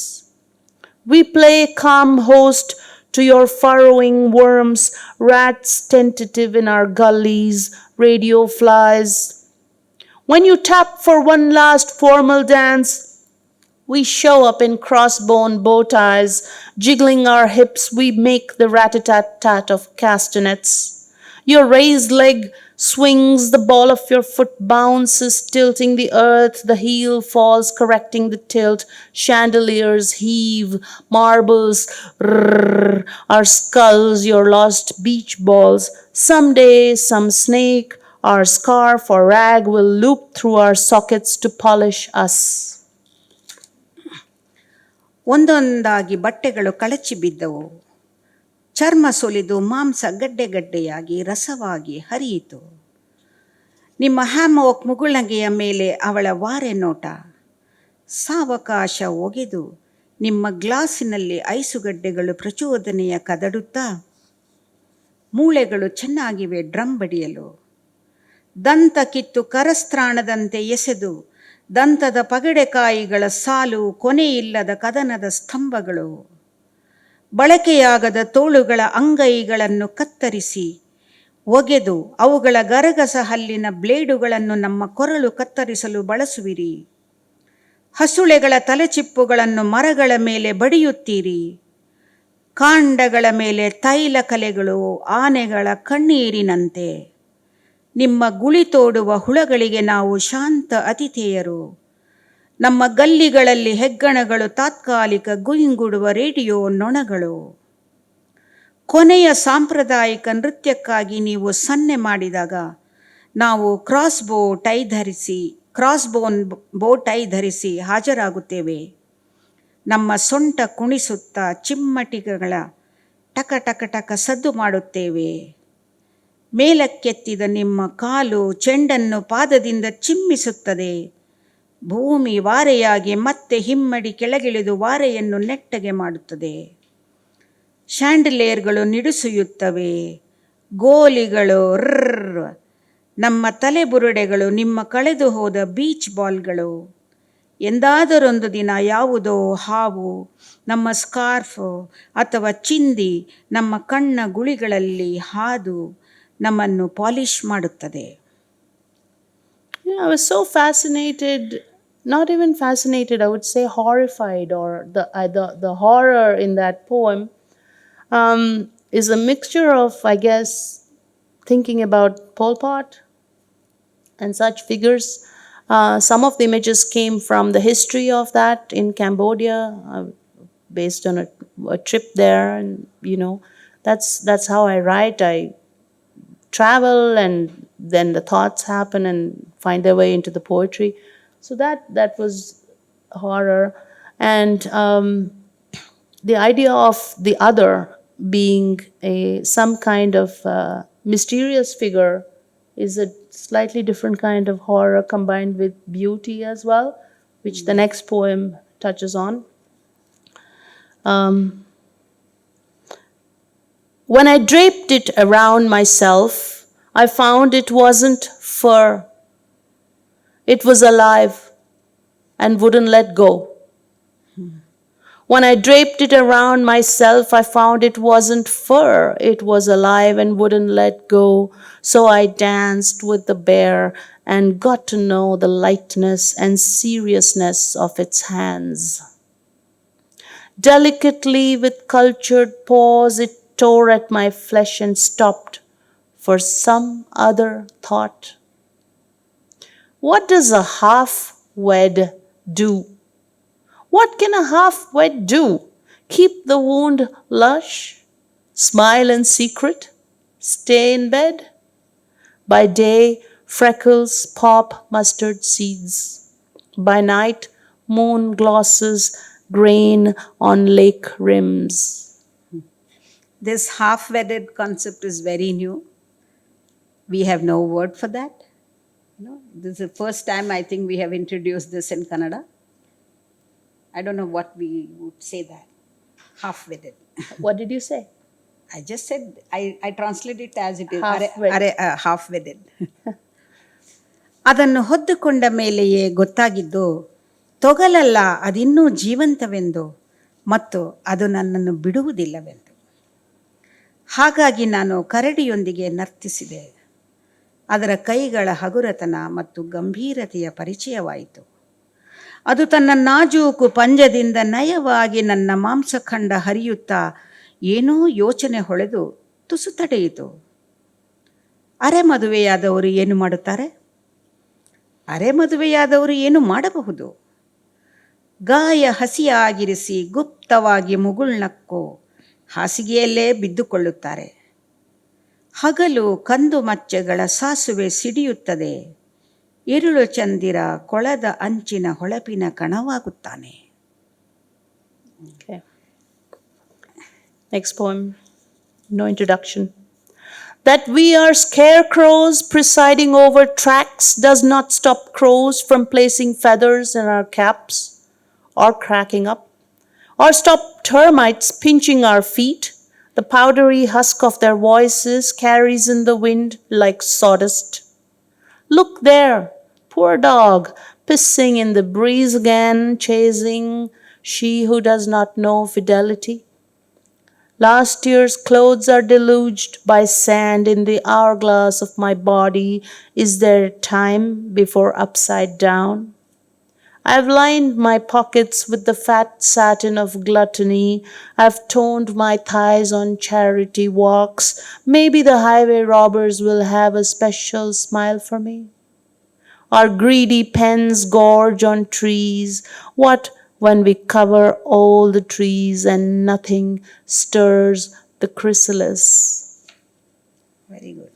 Speaker 1: We play calm host to your furrowing worms, rats tentative in our gullies, radio flies. When you tap for one last formal dance, we show up in crossbone bow ties. Jiggling our hips, we make the rat-a-tat-tat of castanets. Your raised leg swings, the ball of your foot bounces, tilting the earth. The heel falls, correcting the tilt. Chandeliers heave, marbles rrrr, our skulls, your lost beach balls. Someday, some snake, our scarf or rag will loop through our sockets to polish us.
Speaker 2: ಒಂದೊಂದಾಗಿ ಬಟ್ಟೆಗಳು ಕಳಚಿ ಬಿದ್ದವು. ಚರ್ಮ ಸುಲಿದು ಮಾಂಸ ಗಡ್ಡೆಗಡ್ಡೆಯಾಗಿ ರಸವಾಗಿ ಹರಿಯಿತು. ನಿಮ್ಮ ಹ್ಯಾಮೋಕ್ ಮುಗುಳಂಗೆಯ ಮೇಲೆ ಅವಳ ವಾರೆ ನೋಟ. ಸಾವಕಾಶ ಒಗೆದು ನಿಮ್ಮ ಗ್ಲಾಸಿನಲ್ಲಿ ಐಸುಗಡ್ಡೆಗಳು ಪ್ರಚೋದನೆಯ ಕದಡುತ್ತಾ. ಮೂಳೆಗಳು ಚೆನ್ನಾಗಿವೆ ಡ್ರಮ್ ಬಡಿಯಲು. ದಂತ ಕಿತ್ತು ಕರಸ್ತ್ರಾಣದಂತೆ ಎಸೆದು ದಂತದ ಪಗಡೆಕಾಯಿಗಳ ಸಾಲು, ಕೊನೆಯಿಲ್ಲದ ಕದನದ ಸ್ತಂಭಗಳು. ಬಳಕೆಯಾಗದ ತೋಳುಗಳ ಅಂಗೈಗಳನ್ನು ಕತ್ತರಿಸಿ ಒಗೆದು ಅವುಗಳ ಗರಗಸ ಹಲ್ಲಿನ ಬ್ಲೇಡುಗಳನ್ನು ನಮ್ಮ ಕೊರಳು ಕತ್ತರಿಸಲು ಬಳಸುವಿರಿ. ಹಸುಳೆಗಳ ತಲೆಚಿಪ್ಪುಗಳನ್ನು ಮರಗಳ ಮೇಲೆ ಬಡಿಯುತ್ತೀರಿ. ಕಾಂಡಗಳ ಮೇಲೆ ತೈಲ ಕಲೆಗಳು ಆನೆಗಳ ಕಣ್ಣೀರಿನಂತೆ. ನಿಮ್ಮ ಗುಳಿ ತೋಡುವ ಹುಳಗಳಿಗೆ ನಾವು ಶಾಂತ ಅತಿಥೇಯರು. ನಮ್ಮ ಗಲ್ಲಿಗಳಲ್ಲಿ ಹೆಗ್ಗಣಗಳು ತಾತ್ಕಾಲಿಕ ಗುಯಿಂಗುಡುವ ರೇಡಿಯೋ ನೊಣಗಳು. ಕೊನೆಯ ಸಾಂಪ್ರದಾಯಿಕ ನೃತ್ಯಕ್ಕಾಗಿ ನೀವು ಸನ್ನೆ ಮಾಡಿದಾಗ ನಾವು ಕ್ರಾಸ್ಬೋನ್ ಬೋ ಟೈ ಧರಿಸಿ ಹಾಜರಾಗುತ್ತೇವೆ. ನಮ್ಮ ಸೊಂಟ ಕುಣಿಸುತ್ತಾ ಚಿಮ್ಮಟಿಗಳ ಟಕ ಟಕ ಟಕ ಸದ್ದು ಮಾಡುತ್ತೇವೆ. ಮೇಲಕ್ಕೆತ್ತಿದ ನಿಮ್ಮ ಕಾಲು ಚೆಂಡನ್ನು ಪಾದದಿಂದ ಚಿಮ್ಮಿಸುತ್ತದೆ. ಭೂಮಿ ವಾರೆಯಾಗಿ ಮತ್ತೆ ಹಿಮ್ಮಡಿ ಕೆಳಗಿಳಿದು ವಾರೆಯನ್ನು ನೆಟ್ಟಗೆ ಮಾಡುತ್ತದೆ. ಶ್ಯಾಂಡಿಲೇರ್ಗಳು ನಿಡುಸುಯುತ್ತವೆ. ಗೋಲಿಗಳು ನಮ್ಮ ತಲೆಬುರುಡೆಗಳು ನಿಮ್ಮ ಕಳೆದು ಹೋದ ಬೀಚ್ ಬಾಲ್ಗಳು. ಎಂದಾದರೊಂದು ದಿನ ಯಾವುದೋ ಹಾವು ನಮ್ಮ ಸ್ಕಾರ್ಫ್ ಅಥವಾ ಚಿಂದಿ ನಮ್ಮ ಕಣ್ಣ ಗುಳಿಗಳಲ್ಲಿ ಹಾದು ನಮ್ಮನ್ನು ಪಾಲಿಷ್ ಮಾಡುತ್ತದೆ.
Speaker 1: Yeah, I was so fascinated, not even fascinated, I would say horrified, or the horror in that poem is a mixture of, I guess, thinking about Pol Pot and such figures. Some of the images came from the history of that in Cambodia, based on a trip there, and that's how I write. I travel, and then the thoughts happen and find their way into the poetry. So that was horror, and the idea of the other being a some kind of mysterious figure is a slightly different kind of horror combined with beauty as well, which the next poem touches on. Um, when I draped it around myself, I found it wasn't fur. It was alive and wouldn't let go. When I draped it around myself, I found it wasn't fur. It was alive and wouldn't let go. So I danced with the bear and got to know the lightness and seriousness of its hands. Delicately, with cultured paws, it tore at my flesh and stopped for some other thought. What does a half-wed do? What can a half-wed do? Keep the wound lush? Smile in secret? Stay in bed? By day, freckles pop mustard seeds. By night, moon glosses grain on lake rims.
Speaker 2: This half-wedded concept is very new. We have no word for that. This is the first time I think we have introduced this in Kannada. I don't know what we would say that. Half-wedded.
Speaker 1: What did you say?
Speaker 2: I just said, I translate it as it is.
Speaker 1: Half-wedded.
Speaker 2: Half-wedded. ಅದನ್ನು ಹೊದ್ದುಕೊಂಡ ಮೇಲೆಯೇ ಗೊತ್ತಾಗಿದ್ದು ತೊಗಲಲ್ಲ ಅದಿನ್ನೂ ಜೀವಂತವೆಂದು ಮತ್ತು ಅದು ನನ್ನನ್ನು ಬಿಡುವುದಿಲ್ಲವೆಂದು. ಹಾಗಾಗಿ ನಾನು ಕರಡಿಯೊಂದಿಗೆ ನರ್ತಿಸಿದೆ. ಅದರ ಕೈಗಳ ಹಗುರತನ ಮತ್ತು ಗಂಭೀರತೆಯ ಪರಿಚಯವಾಯಿತು. ಅದು ತನ್ನ ನಾಜೂಕು ಪಂಜದಿಂದ ನಯವಾಗಿ ನನ್ನ ಮಾಂಸಖಂಡ ಹರಿಯುತ್ತಾ ಏನೋ ಯೋಚನೆ ಹೊಳೆದು ತುಸು ತಡೆಯಿತು. ಅರೆ ಮದುವೆಯಾದವರು ಏನು ಮಾಡುತ್ತಾರೆ? ಅರೆ ಮದುವೆಯಾದವರು ಏನು ಮಾಡಬಹುದು? ಗಾಯ ಹಸಿಯಾಗಿರಿಸಿ ಗುಪ್ತವಾಗಿ ಮುಗುಳ್ನಕ್ಕೋ ಹಾಸಿಗೆಯಲ್ಲೇ ಬಿದ್ದುಕೊಳ್ಳುತ್ತಾರೆ. ಹಗಲು ಕಂದು ಮಚ್ಚೆಗಳ ಸಾಸುವೆ ಸಿಡಿಯುತ್ತದೆ. ಇರುಳು ಚಂದಿರ ಕೊಳದ ಅಂಚಿನ ಹೊಳಪಿನ ಕಣವಾಗುತ್ತಾನೆ.
Speaker 1: Okay. Next poem, no introduction. That we are scarecrows presiding over tracks does not stop crows from placing feathers in our caps or cracking up, or stop termites pinching our feet. The powdery husk of their voices carries in the wind like sawdust. Look there, poor dog, pissing in the breeze again, chasing she who does not know fidelity. Last year's clothes are deluged by sand in the hourglass of my body. Is there time before upside down? I've lined my pockets with the fat satin of gluttony. I've toned my thighs on charity walks. Maybe the highway robbers will have a special smile for me. Our greedy pens gorge on trees. What when we cover all the trees and nothing stirs the chrysalis?
Speaker 2: Very good.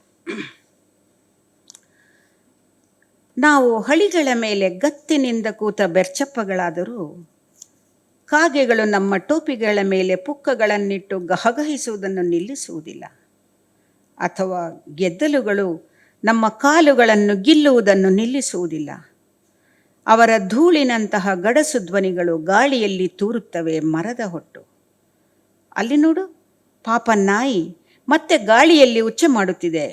Speaker 2: ನಾವು ಹಳಿಗಳ ಮೇಲೆ ಗತ್ತಿನಿಂದ ಕೂತ ಬೆರ್ಚಪ್ಪಗಳಾದರೂ ಕಾಗೆಗಳು ನಮ್ಮ ಟೋಪಿಗಳ ಮೇಲೆ ಪುಕ್ಕಗಳನ್ನಿಟ್ಟು ಗಹಗಹಿಸುವುದನ್ನು ನಿಲ್ಲಿಸುವುದಿಲ್ಲ. ಅಥವಾ ಗೆದ್ದಲುಗಳು ನಮ್ಮ ಕಾಲುಗಳನ್ನು ಗಿಲ್ಲುವುದನ್ನು ನಿಲ್ಲಿಸುವುದಿಲ್ಲ. ಅವರ ಧೂಳಿನಂತಹ ಗಡಸು ಧ್ವನಿಗಳು ಗಾಳಿಯಲ್ಲಿ ತೂರುತ್ತವೆ ಮರದ ಹೊಟ್ಟು. ಅಲ್ಲಿ ನೋಡು, ಪಾಪ ನಾಯಿ ಮತ್ತೆ ಗಾಳಿಯಲ್ಲಿ ಉಚ್ಚೆ ಮಾಡುತ್ತಿದೆ,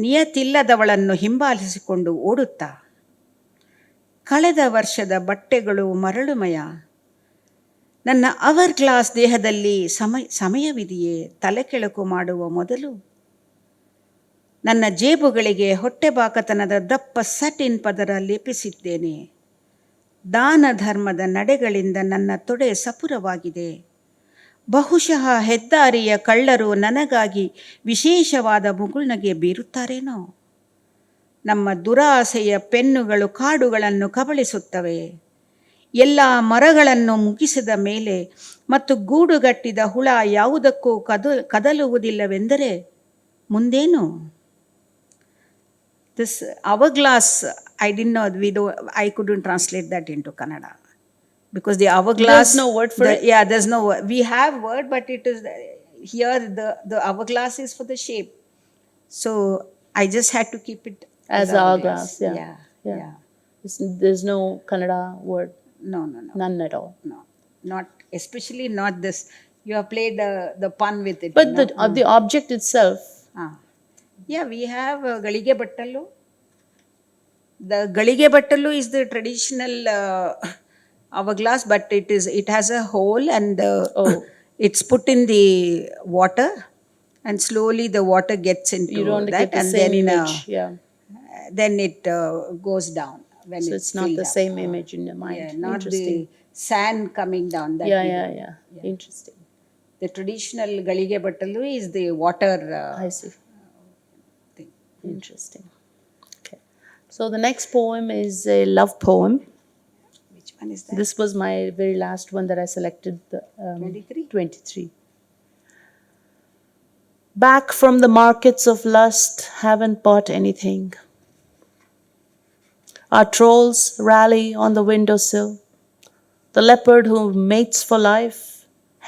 Speaker 2: ನಿಯತ್ತಿಲ್ಲದವಳನ್ನು ಹಿಂಬಾಲಿಸಿಕೊಂಡು ಓಡುತ್ತಾ. ಕಳೆದ ವರ್ಷದ ಬಟ್ಟೆಗಳು ಮರಳುಮಯ. ನನ್ನ ಅವರ್ ಗ್ಲಾಸ್ ದೇಹದಲ್ಲಿ ಸಮಯವಿದೆಯೇ ತಲೆ ಕೆಳಕು ಮಾಡುವ ಮೊದಲು? ನನ್ನ ಜೇಬುಗಳಿಗೆ ಹೊಟ್ಟೆಬಾಕತನದ ದಪ್ಪ ಸಟಿನ್ ಪದರ ಲೇಪಿಸಿದ್ದೇನೆ. ದಾನ ಧರ್ಮದ ನಡೆಗಳಿಂದ ನನ್ನ ತೊಡೆ ಸಪುರವಾಗಿದೆ. ಬಹುಶಃ ಹೆದ್ದಾರಿಯ ಕಳ್ಳರು ನನಗಾಗಿ ವಿಶೇಷವಾದ ಮುಗುಳ್ನಗೆ ಬೀರುತ್ತಾರೇನೋ. ನಮ್ಮ ದುರಾಸೆಯ ಪೆನ್ನುಗಳು ಕಾಡುಗಳನ್ನು ಕಬಳಿಸುತ್ತವೆ. ಎಲ್ಲ ಮರಗಳನ್ನು ಮುಗಿಸಿದ ಮೇಲೆ ಮತ್ತು ಗೂಡುಗಟ್ಟಿದ ಹುಳ ಯಾವುದಕ್ಕೂ ಕದಲುವುದಿಲ್ಲವೆಂದರೆ ಮುಂದೇನು? This hourglass, I didn't know, I couldn't translate that into Kannada. Because the hourglass...
Speaker 1: There's no word for it?
Speaker 2: Yeah, there's no word. We have word, but it is... Here, the hourglass is for the shape. So, I just had to keep it
Speaker 1: As hourglass, yeah.
Speaker 2: Yeah.
Speaker 1: Yeah.
Speaker 2: Yeah.
Speaker 1: There's no Kannada word?
Speaker 2: No.
Speaker 1: None at all?
Speaker 2: No. Not, especially not this. You have played the pun with it.
Speaker 1: But the object itself...
Speaker 2: Yeah, we have Galige Battalu. The Galige Battalu is the traditional hourglass, but it has a hole and it's put in the water, and slowly the water gets into
Speaker 1: you don't
Speaker 2: that,
Speaker 1: get the
Speaker 2: and
Speaker 1: same
Speaker 2: then
Speaker 1: image.
Speaker 2: Then it goes down when
Speaker 1: So it's not the same image in your mind.
Speaker 2: Yeah, not
Speaker 1: Interesting.
Speaker 2: the sand coming down. That
Speaker 1: Yeah. Interesting.
Speaker 2: The traditional Galige Battalu is the water.
Speaker 1: I see. Interesting. Okay. So the next poem is a love poem.
Speaker 2: Which one is that?
Speaker 1: This was my very last one that I selected.
Speaker 2: 23?
Speaker 1: 23. Back from the markets of lust, haven't bought anything. Our trolls rally on the windowsill. The leopard who mates for life,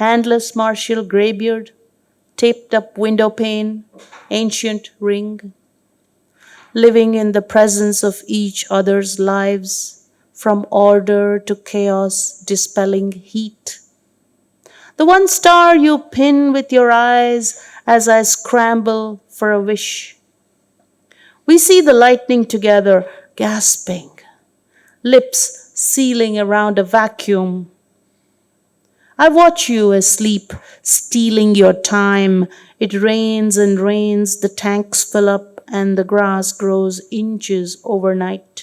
Speaker 1: handless martial greybeard, taped up window pane, ancient ring. Living in the presence of each other's lives, from order to chaos, dispelling heat. The one star you pin with your eyes as I scramble for a wish. We see the lightning together, gasping, lips sealing around a vacuum. I watch you asleep, stealing your time. It rains and rains, the tanks fill up, and the grass grows inches overnight.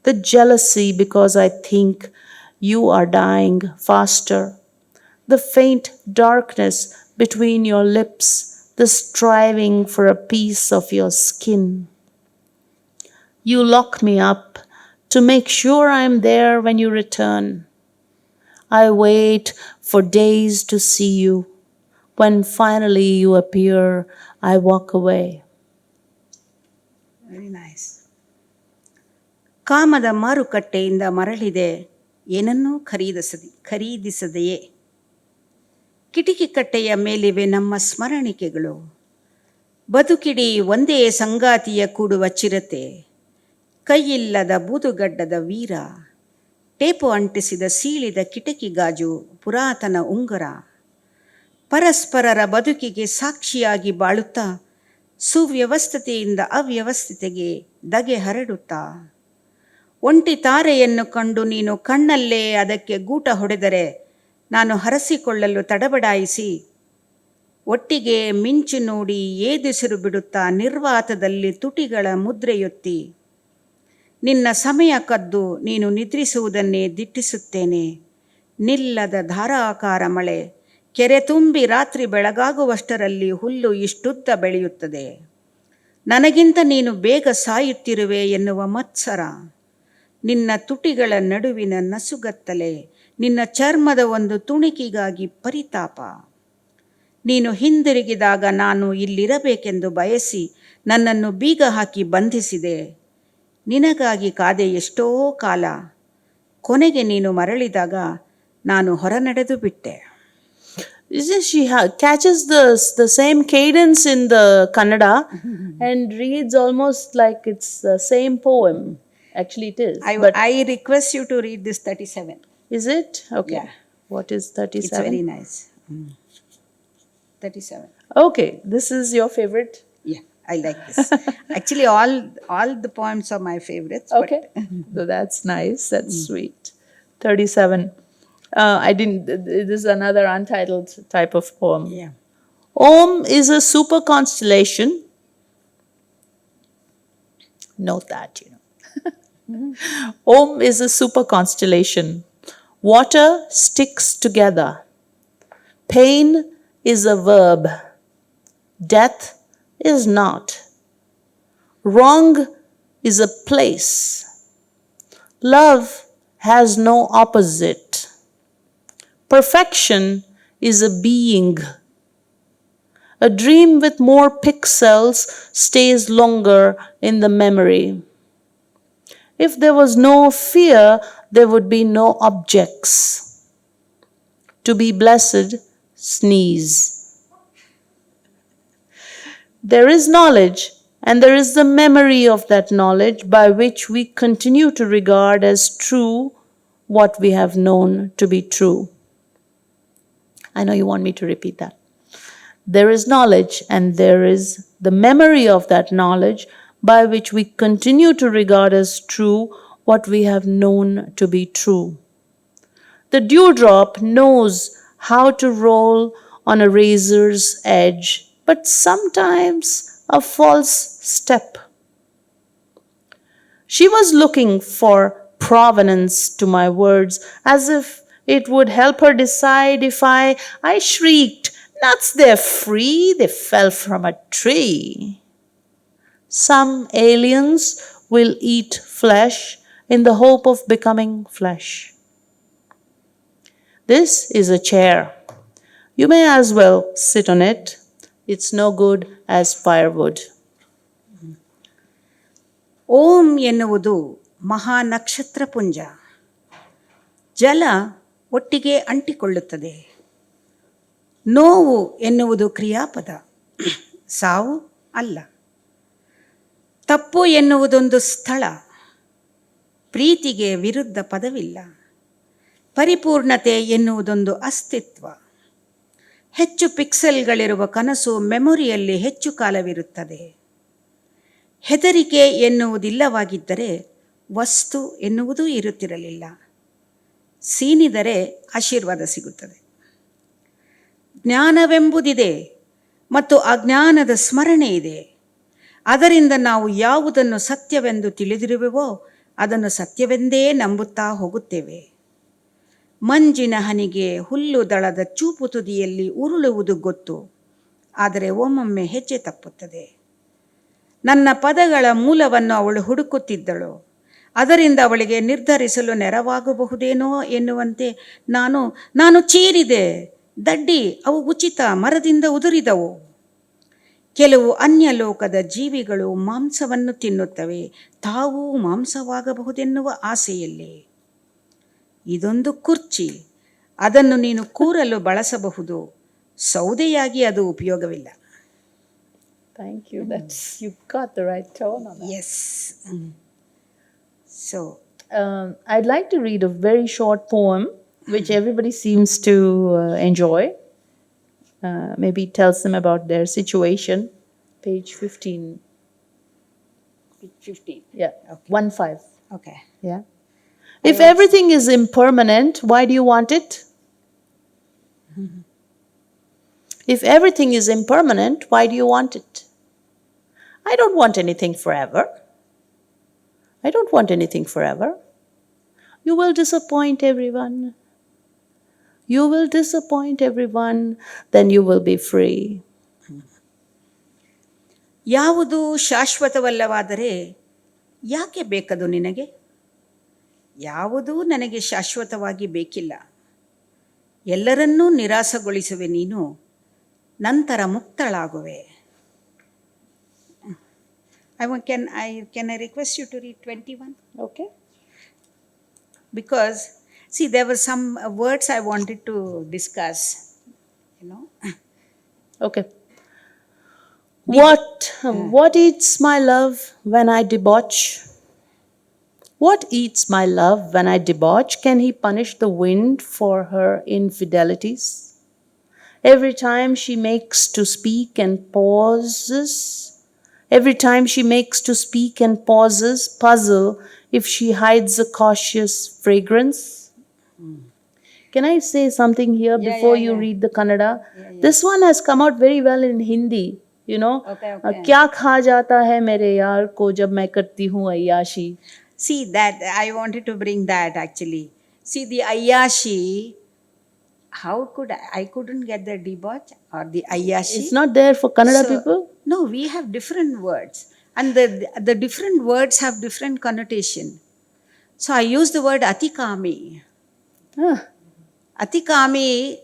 Speaker 1: The jealousy because I think you are dying faster. The faint darkness between your lips, the striving for a piece of your skin. You lock me up to make sure I'm there when you return. I wait for days to see you. When finally you appear, I walk away.
Speaker 2: Very nice. ಕಾಮದ ಮಾರುಕಟ್ಟೆಯಿಂದ ಮರಳಿದೆ, ಏನನ್ನೂ ಖರೀದಿಸದೆಯೇ. ಕಿಟಕಿ ಕಟ್ಟೆಯ ಮೇಲಿವೆ ನಮ್ಮ ಸ್ಮರಣಿಕೆಗಳು. ಬದುಕಿಡಿ ಒಂದೇ ಸಂಗಾತಿಯ ಕೂಡುವ ಚಿರತೆ, ಕೈಯಿಲ್ಲದ ಬೂದುಗಡ್ಡದ ವೀರ, tape ಅಂಟಿಸಿದ ಸೀಳಿದ ಕಿಟಕಿ ಗಾಜು, ಪುರಾತನ ಉಂಗುರ. ಪರಸ್ಪರರ ಬದುಕಿಗೆ ಸಾಕ್ಷಿಯಾಗಿ ಬಾಳುತ್ತಾ, ಸುವ್ಯವಸ್ಥತೆಯಿಂದ ಅವ್ಯವಸ್ಥತೆಗೆ ಧಗೆ ಹರಡುತ್ತಾ. ಒಂಟಿ ತಾರೆಯನ್ನು ಕಂಡು ನೀನು ಕಣ್ಣಲ್ಲೇ ಅದಕ್ಕೆ ಗೂಟ ಹೊಡೆದರೆ, ನಾನು ಹರಸಿಕೊಳ್ಳಲು ತಡಬಡಾಯಿಸಿ, ಒಟ್ಟಿಗೆ ಮಿಂಚು ನೋಡಿ ಏದಿಸಿರು ಬಿಡುತ್ತಾ ನಿರ್ವಾತದಲ್ಲಿ ತುಟಿಗಳ ಮುದ್ರೆಯೊತ್ತಿ, ನಿನ್ನ ಸಮಯ ಕದ್ದು ನೀನು ನಿದ್ರಿಸುವುದನ್ನೇ ದಿಟ್ಟಿಸುತ್ತೇನೆ. ನಿಲ್ಲದ ಧಾರಾಕಾರ ಮಳೆ, ಕೆರೆ ತುಂಬಿ ರಾತ್ರಿ ಬೆಳಗಾಗುವಷ್ಟರಲ್ಲಿ ಹುಲ್ಲು ಇಷ್ಟುದ್ದ ಬೆಳೆಯುತ್ತದೆ. ನನಗಿಂತ ನೀನು ಬೇಗ ಸಾಯುತ್ತಿರುವೆ ಎನ್ನುವ ಮತ್ಸರ, ನಿನ್ನ ತುಟಿಗಳ ನಡುವಿನ ನಸುಗತ್ತಲೆ, ನಿನ್ನ ಚರ್ಮದ ಒಂದು ತುಣಿಕಿಗಾಗಿ ಪರಿತಾಪ. ನೀನು ಹಿಂದಿರುಗಿದಾಗ ನಾನು ಇಲ್ಲಿರಬೇಕೆಂದು ಬಯಸಿ ನನ್ನನ್ನು ಬೀಗ ಹಾಕಿ ಬಂಧಿಸಿದೆ. ನಿನಗಾಗಿ ಕಾದೆ ಎಷ್ಟೋ ಕಾಲ, ಕೊನೆಗೆ ನೀನು ಮರಳಿದಾಗ ನಾನು ಹೊರನಡೆದು ಬಿಟ್ಟೆ.
Speaker 1: She catches the same cadence in the Kannada and reads almost like it's the same poem. Actually, it is.
Speaker 2: I request you to read this 37.
Speaker 1: Is it? Okay.
Speaker 2: Yeah.
Speaker 1: What is 37?
Speaker 2: It's very nice. 37.
Speaker 1: Okay. This is your favorite?
Speaker 2: Yeah. I like this. Actually, all the poems are my favorites.
Speaker 1: Okay. So that's nice. That's sweet. 37. I didn't, this is another untitled type of poem.
Speaker 2: Yeah.
Speaker 1: Om is a super constellation. Note that, you know. Om is a super constellation. Water sticks together. Pain is a verb. Death is not. Wrong is a place. Love has no opposite. Perfection is a being. A dream with more pixels stays longer in the memory. If there was no fear, there would be no objects. To be blessed, sneeze. There is knowledge, and there is the memory of that knowledge by which we continue to regard as true what we have known to be true. I know you want me to repeat that. There is knowledge, and there is the memory of that knowledge by which we continue to regard as true what we have known to be true. The dewdrop knows how to roll on a razor's edge, but sometimes a false step. She was looking for provenance to my words, as if it would help her decide if I shrieked, "Nuts, they're free, they fell from a tree." Some aliens will eat flesh in the hope of becoming flesh. This is a chair. You may as well sit on it. It's no good as firewood.
Speaker 2: ಓಂ ಎನ್ನುವುದು ಮಹಾನಕ್ಷತ್ರ ಪುಂಜ. ಜಲ ಒಟ್ಟಿಗೆ ಅಂಟಿಕೊಳ್ಳುತ್ತದೆ. ನೋವು ಎನ್ನುವುದು ಕ್ರಿಯಾಪದ, ಸಾವು ಅಲ್ಲ. ತಪ್ಪು ಎನ್ನುವುದೊಂದು ಸ್ಥಳ, ಪ್ರೀತಿಗೆ ವಿರುದ್ಧ ಪದವಿಲ್ಲ. ಪರಿಪೂರ್ಣತೆ ಎನ್ನುವುದೊಂದು ಅಸ್ತಿತ್ವ. ಹೆಚ್ಚು ಪಿಕ್ಸೆಲ್ಗಳಿರುವ ಕನಸು ಮೆಮೊರಿಯಲ್ಲಿ ಹೆಚ್ಚು ಕಾಲವಿರುತ್ತದೆ. ಹೆದರಿಕೆ ಎನ್ನುವುದಿಲ್ಲವಾಗಿದ್ದರೆ ವಸ್ತು ಎನ್ನುವುದೂ ಇರುತ್ತಿರಲಿಲ್ಲ. ಸೀನಿದರೆ ಆಶೀರ್ವಾದ ಸಿಗುತ್ತದೆ. ಜ್ಞಾನವೆಂಬುದಿದೆ ಮತ್ತು ಅಜ್ಞಾನದ ಸ್ಮರಣೆ ಇದೆ. ಅದರಿಂದ ನಾವು ಯಾವುದನ್ನು ಸತ್ಯವೆಂದು ತಿಳಿದಿರುವೆವೋ ಅದನ್ನು ಸತ್ಯವೆಂದೇ ನಂಬುತ್ತಾ ಹೋಗುತ್ತೇವೆ. ಮಂಜಿನ ಹನಿಗೆ ಹುಲ್ಲು ದಳದ ಚೂಪು ತುದಿಯಲ್ಲಿ ಉರುಳುವುದು ಗೊತ್ತು, ಆದರೆ ಒಮ್ಮೊಮ್ಮೆ ಹೆಜ್ಜೆ ತಪ್ಪುತ್ತದೆ. ನನ್ನ ಪದಗಳ ಮೂಲವನ್ನು ಅವಳು ಹುಡುಕುತ್ತಿದ್ದಳು. ಅದರಿಂದ ಅವಳಿಗೆ ನಿರ್ಧರಿಸಲು ನೆರವಾಗಬಹುದೇನೋ ಎನ್ನುವಂತೆ ನಾನು ಚೀರಿದೆ, ದಡ್ಡಿ, ಅವು ಉಚಿತ, ಮರದಿಂದ ಉದುರಿದವು. ಕೆಲವು ಅನ್ಯಲೋಕದ ಜೀವಿಗಳು ಮಾಂಸವನ್ನು ತಿನ್ನುತ್ತವೆ, ತಾವೂ ಮಾಂಸವಾಗಬಹುದೆನ್ನುವ ಆಸೆಯಲ್ಲಿ. ಇದೊಂದು ಕುರ್ಚಿ, ಅದನ್ನು ನೀನು ಕೂರಲು ಬಳಸಬಹುದು, ಸೌದೆಯಾಗಿ ಅದು ಉಪಯೋಗವಿಲ್ಲ.
Speaker 1: Thank you. You've got the right tone on that.
Speaker 2: Yes. So,
Speaker 1: I'd like to read a very short poem which everybody seems to enjoy. Maybe it tells them about their situation. Page 15.
Speaker 2: Page 15.
Speaker 1: Yeah.
Speaker 2: Okay.
Speaker 1: 1-5.
Speaker 2: Okay.
Speaker 1: Yeah. If everything is impermanent, why do you want it? If everything is impermanent, why do you want it? I don't want anything forever. I don't want anything forever. You will disappoint everyone. You will disappoint everyone, then you will be free.
Speaker 2: ಯಾವುದು ಶಾಶ್ವತವಲ್ಲವಾದರೆ ಯಾಕೆ ಬೇಕದು ನಿನಗೆ? ಯಾವುದೂ ನನಗೆ ಶಾಶ್ವತವಾಗಿ ಬೇಕಿಲ್ಲ. ಎಲ್ಲರನ್ನೂ ನಿರಾಸೆಗೊಳಿಸುವೆ ನೀನು, ನಂತರ ಮುಕ್ತಳಾಗುವೆ. Can I request you to read 21?
Speaker 1: Okay.
Speaker 2: Because, see, there were some words I wanted to discuss, you know.
Speaker 1: Okay. What eats my love when I debauch? What eats my love when I debauch? Can he punish the wind for her infidelities? Every time she makes to speak and pauses, Every time she makes to speak and pauses, puzzle if she hides a cautious fragrance. Can I say something here
Speaker 2: Yeah,
Speaker 1: before
Speaker 2: yeah,
Speaker 1: you
Speaker 2: yeah.
Speaker 1: read the Kannada?
Speaker 2: Yeah, yeah.
Speaker 1: This one has come out very well in Hindi. You know,
Speaker 2: Okay, okay.
Speaker 1: क्या खा जाता है मेरे यार को जब मैं करती हूँ अय्याशी.
Speaker 2: See that I wanted to bring that actually. See the Ayashi. How could I couldn't get the debauch or the Ayashi?
Speaker 1: It's not there for Kannada
Speaker 2: So
Speaker 1: people.
Speaker 2: no, we have different words, and the different words have different connotation. So I use the word atikami.
Speaker 1: Ah,
Speaker 2: Atikami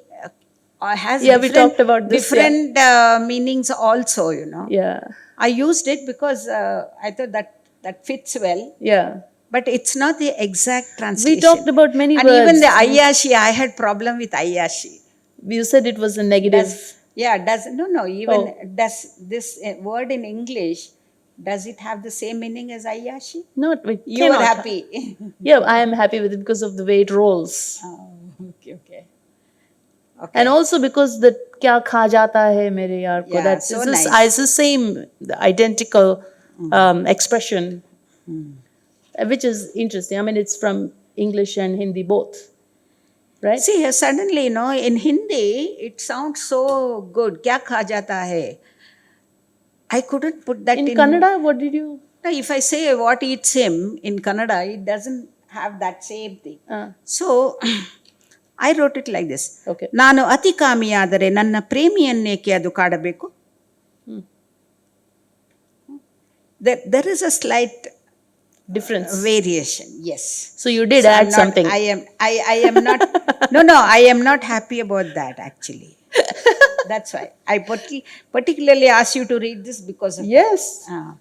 Speaker 2: has
Speaker 1: yeah, we talked about this. Yeah,
Speaker 2: different meanings also.
Speaker 1: yeah,
Speaker 2: I used it because I thought that fits well,
Speaker 1: yeah.
Speaker 2: but it's not the exact
Speaker 1: We talked
Speaker 2: translation.
Speaker 1: about many
Speaker 2: And even the
Speaker 1: words.
Speaker 2: Ayashi, I had problem with Ayashi.
Speaker 1: You said it was a
Speaker 2: Does
Speaker 1: negative.
Speaker 2: does no no even
Speaker 1: Oh,
Speaker 2: does this word in English, does it have the same meaning as Ayashi?
Speaker 1: not we
Speaker 2: You are
Speaker 1: cannot.
Speaker 2: happy.
Speaker 1: Yeah, I am happy with it because of the way it rolls,
Speaker 2: Oh, okay, okay,
Speaker 1: and
Speaker 2: okay.
Speaker 1: also because the क्या खा जाता है मेरे यार को,
Speaker 2: Yeah,
Speaker 1: that
Speaker 2: so
Speaker 1: it's
Speaker 2: nice.
Speaker 1: the same, the identical expression, which is interesting. I mean, it's from English and Hindi both, right?
Speaker 2: See, suddenly, in Hindi, it sounds so good. Kya kha jata hai? I couldn't put that
Speaker 1: In
Speaker 2: in.
Speaker 1: Kannada, what did you?
Speaker 2: No, if I say what eats him in Kannada, it doesn't have that same thing. So I wrote it like this.
Speaker 1: Okay.
Speaker 2: ನಾನು ಅತಿ ಕಾಮಿಯಾದರೆ ನನ್ನ ಪ್ರೇಮಿಯನ್ನೇಕೆ ಅದು ಕಾಡಬೇಕು? There is a slight
Speaker 1: Difference.
Speaker 2: variation, yes.
Speaker 1: So you did
Speaker 2: So I'm
Speaker 1: add
Speaker 2: not,
Speaker 1: something.
Speaker 2: I am not, no, I am not happy about that actually. That's why I particularly asked you to read this because of
Speaker 1: Yes,
Speaker 2: that.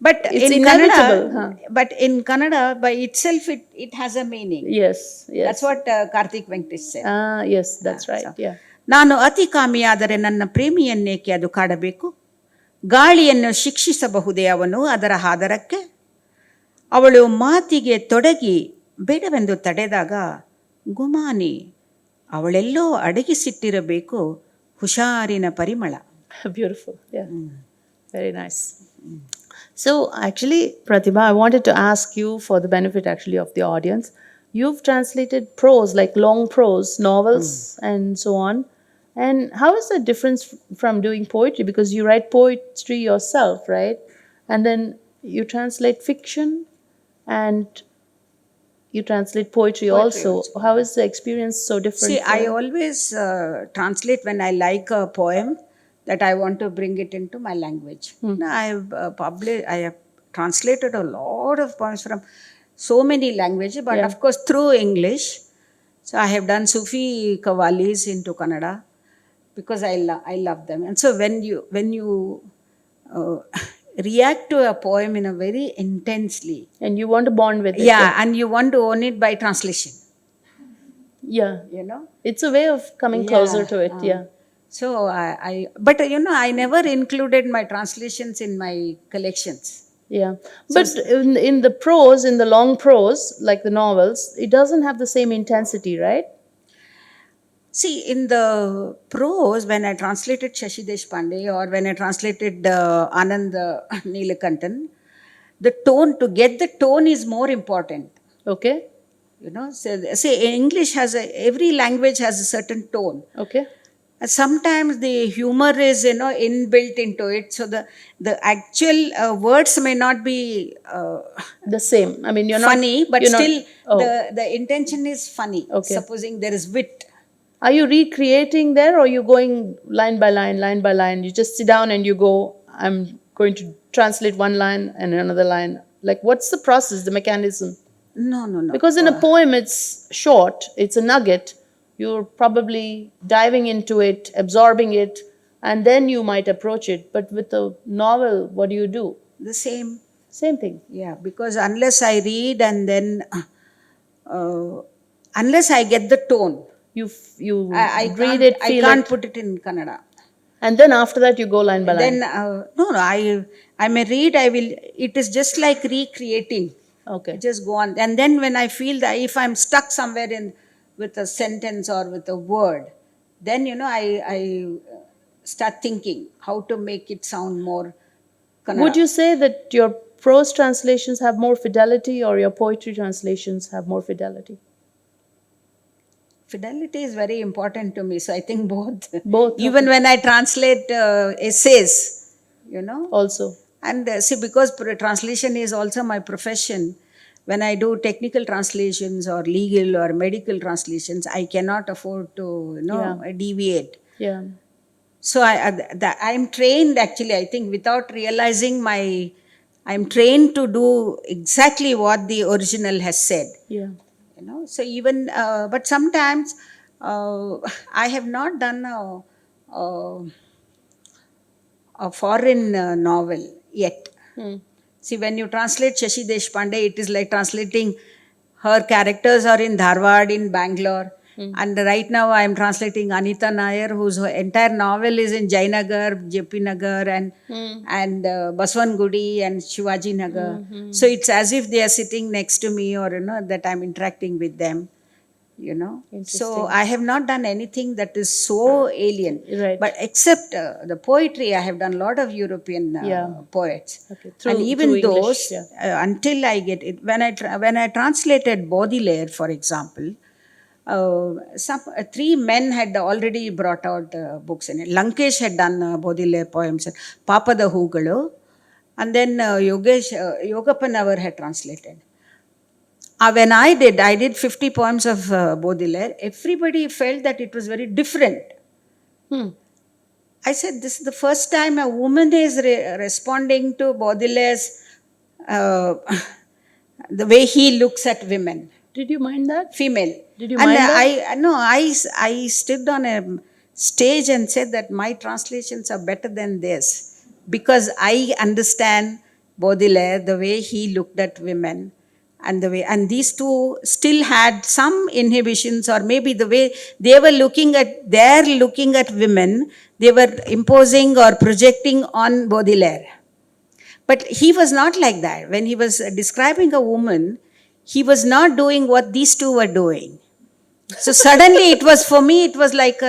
Speaker 2: But
Speaker 1: it's
Speaker 2: in
Speaker 1: inevitable.
Speaker 2: Kannada, but in Kannada by itself, it has a meaning.
Speaker 1: Yes,
Speaker 2: That's
Speaker 1: yes.
Speaker 2: what Karthik Venkatesh said.
Speaker 1: Yes, that's right.
Speaker 2: So,
Speaker 1: Yeah.
Speaker 2: ನಾನು ಅತಿ ಕಾಮಿಯಾದರೆ ನನ್ನ ಪ್ರೇಮಿಯನ್ನೇಕೆ ಅದು ಕಾಡಬೇಕು? ಗಾಳಿಯನ್ನು ಶಿಕ್ಷಿಸಬಹುದೇ ಅವನು ಅದರ ಹಾದರಕ್ಕೆ? ಅವಳು ಮಾತಿಗೆ ತೊಡಗಿ ಬೇಡವೆಂದು ತಡೆದಾಗ ಗುಮಾನಿ ಅವಳೆಲ್ಲೋ ಅಡಗಿಸಿಟ್ಟಿರಬೇಕು ಹುಷಾರಿನ ಪರಿಮಳ.
Speaker 1: Beautiful. Yeah. Very nice. So, actually, Pratibha, I wanted to ask you for the benefit actually of the audience. You've translated prose, like long prose, novels, and so on. And how is that different from doing poetry? Because you write poetry yourself, right? And then you translate fiction and you translate poetry,
Speaker 2: Poetry
Speaker 1: also.
Speaker 2: also.
Speaker 1: How is the experience so different?
Speaker 2: See, I always translate when I like a poem that I want to bring it into my language. Now, I have translated a lot of poems from so many languages, but
Speaker 1: Yeah.
Speaker 2: of course through English. So I have done Sufi Kavalis into Kannada because I love them. And so when you uh, react to a poem in a very intensely,
Speaker 1: And you want to bond with it.
Speaker 2: yeah, and you want to own it by translation,
Speaker 1: Yeah.
Speaker 2: you know.
Speaker 1: It's a way of coming closer to it. Yeah.
Speaker 2: So but I never included my translations in my collections.
Speaker 1: Yeah.
Speaker 2: So
Speaker 1: But in the prose, in the long prose, like the novels, it doesn't have the same intensity, right?
Speaker 2: see, in the prose, when I translated Shashi Deshpande or when I translated Anand Neelakantan, the tone, to get the tone is more important.
Speaker 1: Okay.
Speaker 2: So, say English every language has a certain tone.
Speaker 1: Okay.
Speaker 2: Sometimes the humor is inbuilt into it, so the actual words may not be
Speaker 1: The same. I mean,
Speaker 2: funny, but
Speaker 1: you're not.
Speaker 2: still
Speaker 1: Oh.
Speaker 2: the intention is funny.
Speaker 1: Okay.
Speaker 2: Supposing there is wit.
Speaker 1: Are you recreating there, or are you going line by line, line by line? You just sit down and you go, I'm going to translate one line and another line. Like, what's the process, the mechanism?
Speaker 2: No.
Speaker 1: Because in a poem, it's short, it's a nugget. You're probably diving into it, absorbing it, and then you might approach it. But with a novel, what do?
Speaker 2: The same.
Speaker 1: Same thing.
Speaker 2: Yeah, because unless I read and then uh, unless I get the tone,
Speaker 1: You
Speaker 2: I
Speaker 1: read
Speaker 2: can't
Speaker 1: it,
Speaker 2: I
Speaker 1: feel
Speaker 2: can't
Speaker 1: it,
Speaker 2: put it in Kannada.
Speaker 1: and then after that, you go line by line.
Speaker 2: Then no, I may read. I will. It is just like recreating.
Speaker 1: Okay.
Speaker 2: Just go on, and then when I feel that if I'm stuck somewhere in with a sentence or with a word, then I start thinking how to make it sound more
Speaker 1: Would
Speaker 2: Kannada.
Speaker 1: you say that your prose translations have more fidelity or your poetry translations have more fidelity?
Speaker 2: Fidelity is very important to me, so I think both.
Speaker 1: Both,
Speaker 2: Even
Speaker 1: okay.
Speaker 2: when I translate essays, you know,
Speaker 1: Also,
Speaker 2: and see, because translation is also my profession. When I do technical translations or legal or medical translations, I cannot afford to,
Speaker 1: yeah,
Speaker 2: deviate.
Speaker 1: yeah,
Speaker 2: So I'm trained actually. I think without realizing I'm trained to do exactly what the original has said.
Speaker 1: yeah.
Speaker 2: So even but sometimes I have not done a, a foreign novel yet.
Speaker 1: Hmm.
Speaker 2: See, when you translate Shashi Deshpande, it is like translating her characters are in Dharwad, in Bangalore.
Speaker 1: Hmm.
Speaker 2: And right now I am translating Anita Nair, whose entire novel is in Jainagar, JP Nagar,
Speaker 1: Hmm.
Speaker 2: and Baswangudi and Shivaji Nagar.
Speaker 1: Hmm.
Speaker 2: So it's as if they are sitting next to me, or that I'm interacting with them. So
Speaker 1: Interesting.
Speaker 2: I have not done anything that is so alien.
Speaker 1: Right.
Speaker 2: But except the poetry, I have done a lot of European
Speaker 1: Yeah.
Speaker 2: poets.
Speaker 1: Okay.
Speaker 2: And
Speaker 1: Through
Speaker 2: even
Speaker 1: English.
Speaker 2: those,
Speaker 1: Yeah.
Speaker 2: until I get it, when I translated Baudelaire, for example, three men had already brought out books in it. Lankesh had done Baudelaire poems, Papa the Hoogalu, and then Yogappan had translated. When I did 50 poems of Baudelaire. Everybody felt that it was very different.
Speaker 1: Hmm.
Speaker 2: I said, this is the first time a woman is responding to Baudelaire's, uh, the way he looks at women,
Speaker 1: Did you mind that?
Speaker 2: female.
Speaker 1: Did you
Speaker 2: And
Speaker 1: mind that?
Speaker 2: I stood on a stage and said that my translations are better than this, because I understand Baudelaire, the way he looked at women, and the way, and these two still had some inhibitions, or maybe the way they were looking at women, they were imposing or projecting on Baudelaire. But he was not like that. When he was describing a woman, he was not doing what these two were doing. So suddenly it was, for me, it was like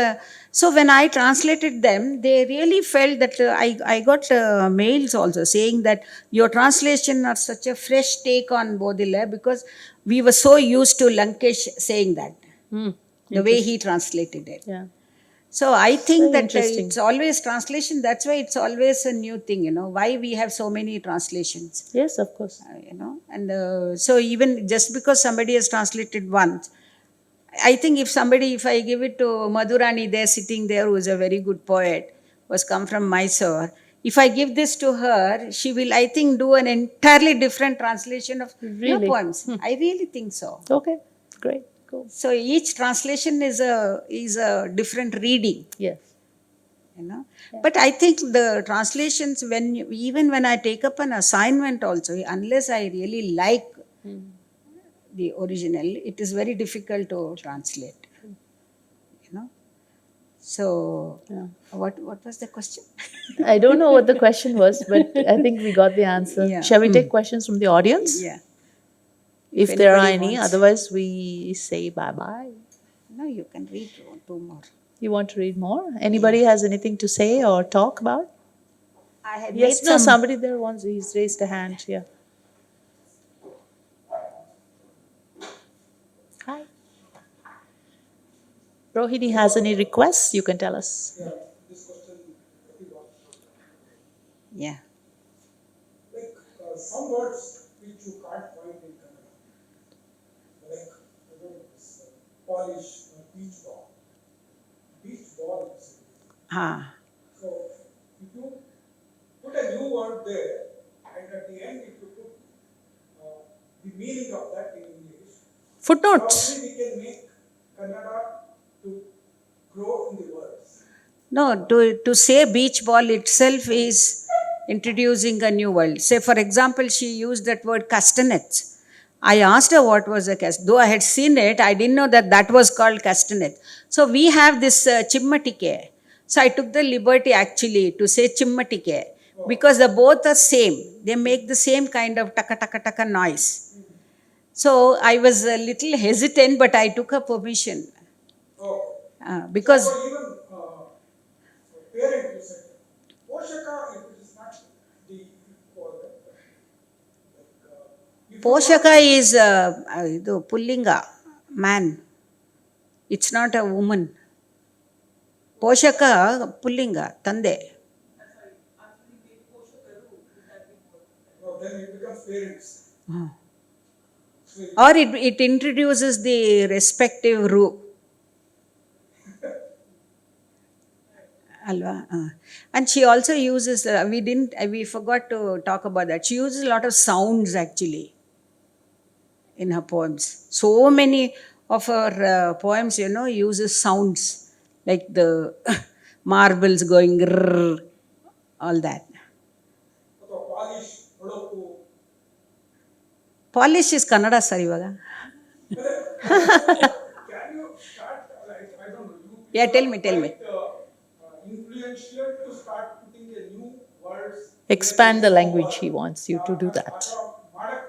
Speaker 2: so when I translated them, they really felt that I got mails also saying that your translation are such a fresh take on Baudelaire, because we were so used to Lankesh saying that,
Speaker 1: Hmm.
Speaker 2: the way he
Speaker 1: Interesting.
Speaker 2: translated it.
Speaker 1: Yeah.
Speaker 2: So I think
Speaker 1: Very
Speaker 2: that
Speaker 1: interesting.
Speaker 2: it's always translation. That's why it's always a new thing. Why we have so many translations.
Speaker 1: Yes, of course.
Speaker 2: And so even just because somebody has translated once, I think if I give it to Madhurani, there sitting there, who is a very good poet, was come from Mysore. If I give this to her, she will, I think, do an entirely different translation of your
Speaker 1: Really?
Speaker 2: poems. I really think so.
Speaker 1: Okay. Great. Cool.
Speaker 2: So each translation is a different reading.
Speaker 1: Yes. Yeah.
Speaker 2: But I think the translations, even when I take up an assignment also, unless I really like
Speaker 1: Hmm.
Speaker 2: the original, it is very difficult to translate. You know. So,
Speaker 1: Yeah.
Speaker 2: what was the question?
Speaker 1: I don't know what the question was, but I think we got the answer.
Speaker 2: Yeah.
Speaker 1: Shall we take questions from the audience?
Speaker 2: Yeah. If
Speaker 1: If there are
Speaker 2: anybody
Speaker 1: any,
Speaker 2: wants,
Speaker 1: otherwise we say bye bye.
Speaker 2: no, you can read two more.
Speaker 1: You want to read more?
Speaker 2: Yeah.
Speaker 1: Anybody has anything to say or talk about?
Speaker 2: I had
Speaker 1: Yes,
Speaker 2: made
Speaker 1: no,
Speaker 2: some.
Speaker 1: somebody there wants, he's raised a hand. Yeah. Hi. Rohini has any requests, you can tell us.
Speaker 2: Yeah.
Speaker 3: Like some words which you can't find in Kannada, like this, polish or beach ball. Beach ball is.
Speaker 2: Ah.
Speaker 3: So if you put a new word there, and at the end if you put the meaning of that in English,
Speaker 1: Footnotes.
Speaker 3: probably we can make Kannada to grow in the words.
Speaker 2: No, to say beach ball itself is introducing a new word. Say, for example, she used that word castanets. I asked her what was a castanet. Though I had seen it, I didn't know that that was called castanet. So we have this chimmatike. So I took the liberty actually to say chimmatike, because the both are same. They make the same kind of taka taka taka noise. So I was a little hesitant, but I took her permission.
Speaker 3: Oh,
Speaker 2: Because
Speaker 3: so even parent you said, Poshaka, if it is not the
Speaker 2: Poshaka is ಇದು ಪುಲ್ಲಿಂಗ, man. It's not a woman. ಪೋಷಕ ಪುಲ್ಲಿಂಗ, ತಂದೆ.
Speaker 3: No, then it becomes parents. So
Speaker 2: Or it introduces the respective root. Alva. And she also uses, we forgot to talk about that. She uses a lot of sounds actually in her poems. So many of her poems, uses sounds like the marbles going grrr, all that.
Speaker 3: ಅಥವಾ polish, ಹೊಳಪು.
Speaker 2: Polish is Kannada, sir, ivaga.
Speaker 3: Can you start, like, I don't know, you
Speaker 2: Yeah, tell
Speaker 3: are
Speaker 2: me, tell me.
Speaker 3: quite, influential to start putting a new words.
Speaker 1: Expand the language, he wants you to do that.
Speaker 3: ಮಾಡಕ್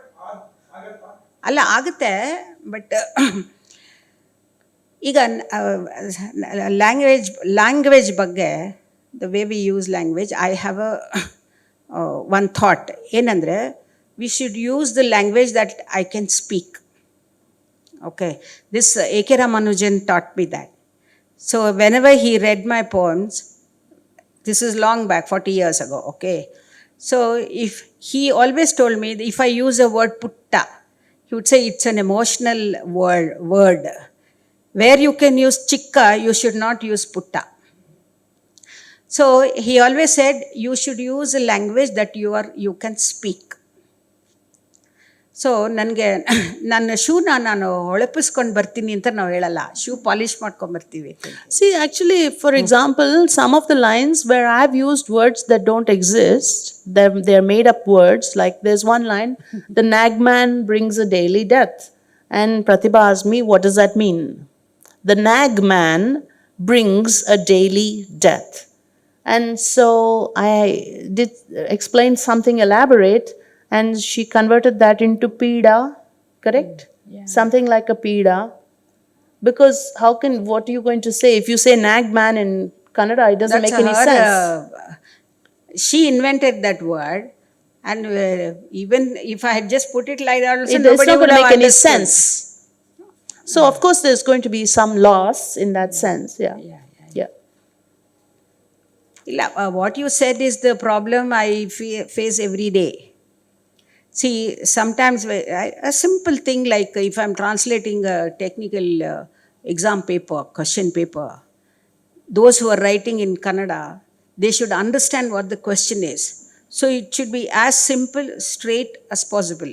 Speaker 3: ಆಗತ್ತಾ?
Speaker 2: ಅಲ್ಲ, ಆಗುತ್ತೆ, but ಈಗ language ಬಗ್ಗೆ, the way we use language, I have one thought ಏನಂದರೆ, we should use the language that I can speak. Okay, this A K Ramanujan taught me that. So whenever he read my poems, this is long back, 40 years ago, okay? So if he always told me that if I use a word putta, he would say it's an emotional word. Where you can use chikka, you should not use putta. So he always said you should use a language that you can speak. So ನನಗೆ ನನ್ನ ಶೂನ ನಾನು ಹೊಳಪಿಸ್ಕೊಂಡು ಬರ್ತೀನಿ ಅಂತ ನಾವು ಹೇಳಲ್ಲ, shoe polish ಮಾಡ್ಕೊಂಬರ್ತೀವಿ.
Speaker 1: See, actually, for example, some of the lines where I've used words that don't exist, they're made up words. Like there's one line, the nagman brings a daily death. And Prathibha asked me, what does that mean? The nagman brings a daily death. And so I did explain something elaborate, and she converted that into pida, correct?
Speaker 2: Yeah.
Speaker 1: Something like a pida. Because what are you going to say? If you say nag man in Kannada, it doesn't
Speaker 2: That's
Speaker 1: make any sense.
Speaker 2: She invented that word, and even if I had just put it like that, also
Speaker 1: It's
Speaker 2: nobody
Speaker 1: not
Speaker 2: would
Speaker 1: going to
Speaker 2: have
Speaker 1: make any
Speaker 2: understood.
Speaker 1: sense. So, of course, there's going to be some loss in that sense. Yeah. Yeah.
Speaker 2: Illa, what you said is the problem I face every day. See, sometimes a simple thing like if I'm translating a technical exam paper, question paper, those who are writing in Kannada, they should understand what the question is. So it should be as simple, straight as possible.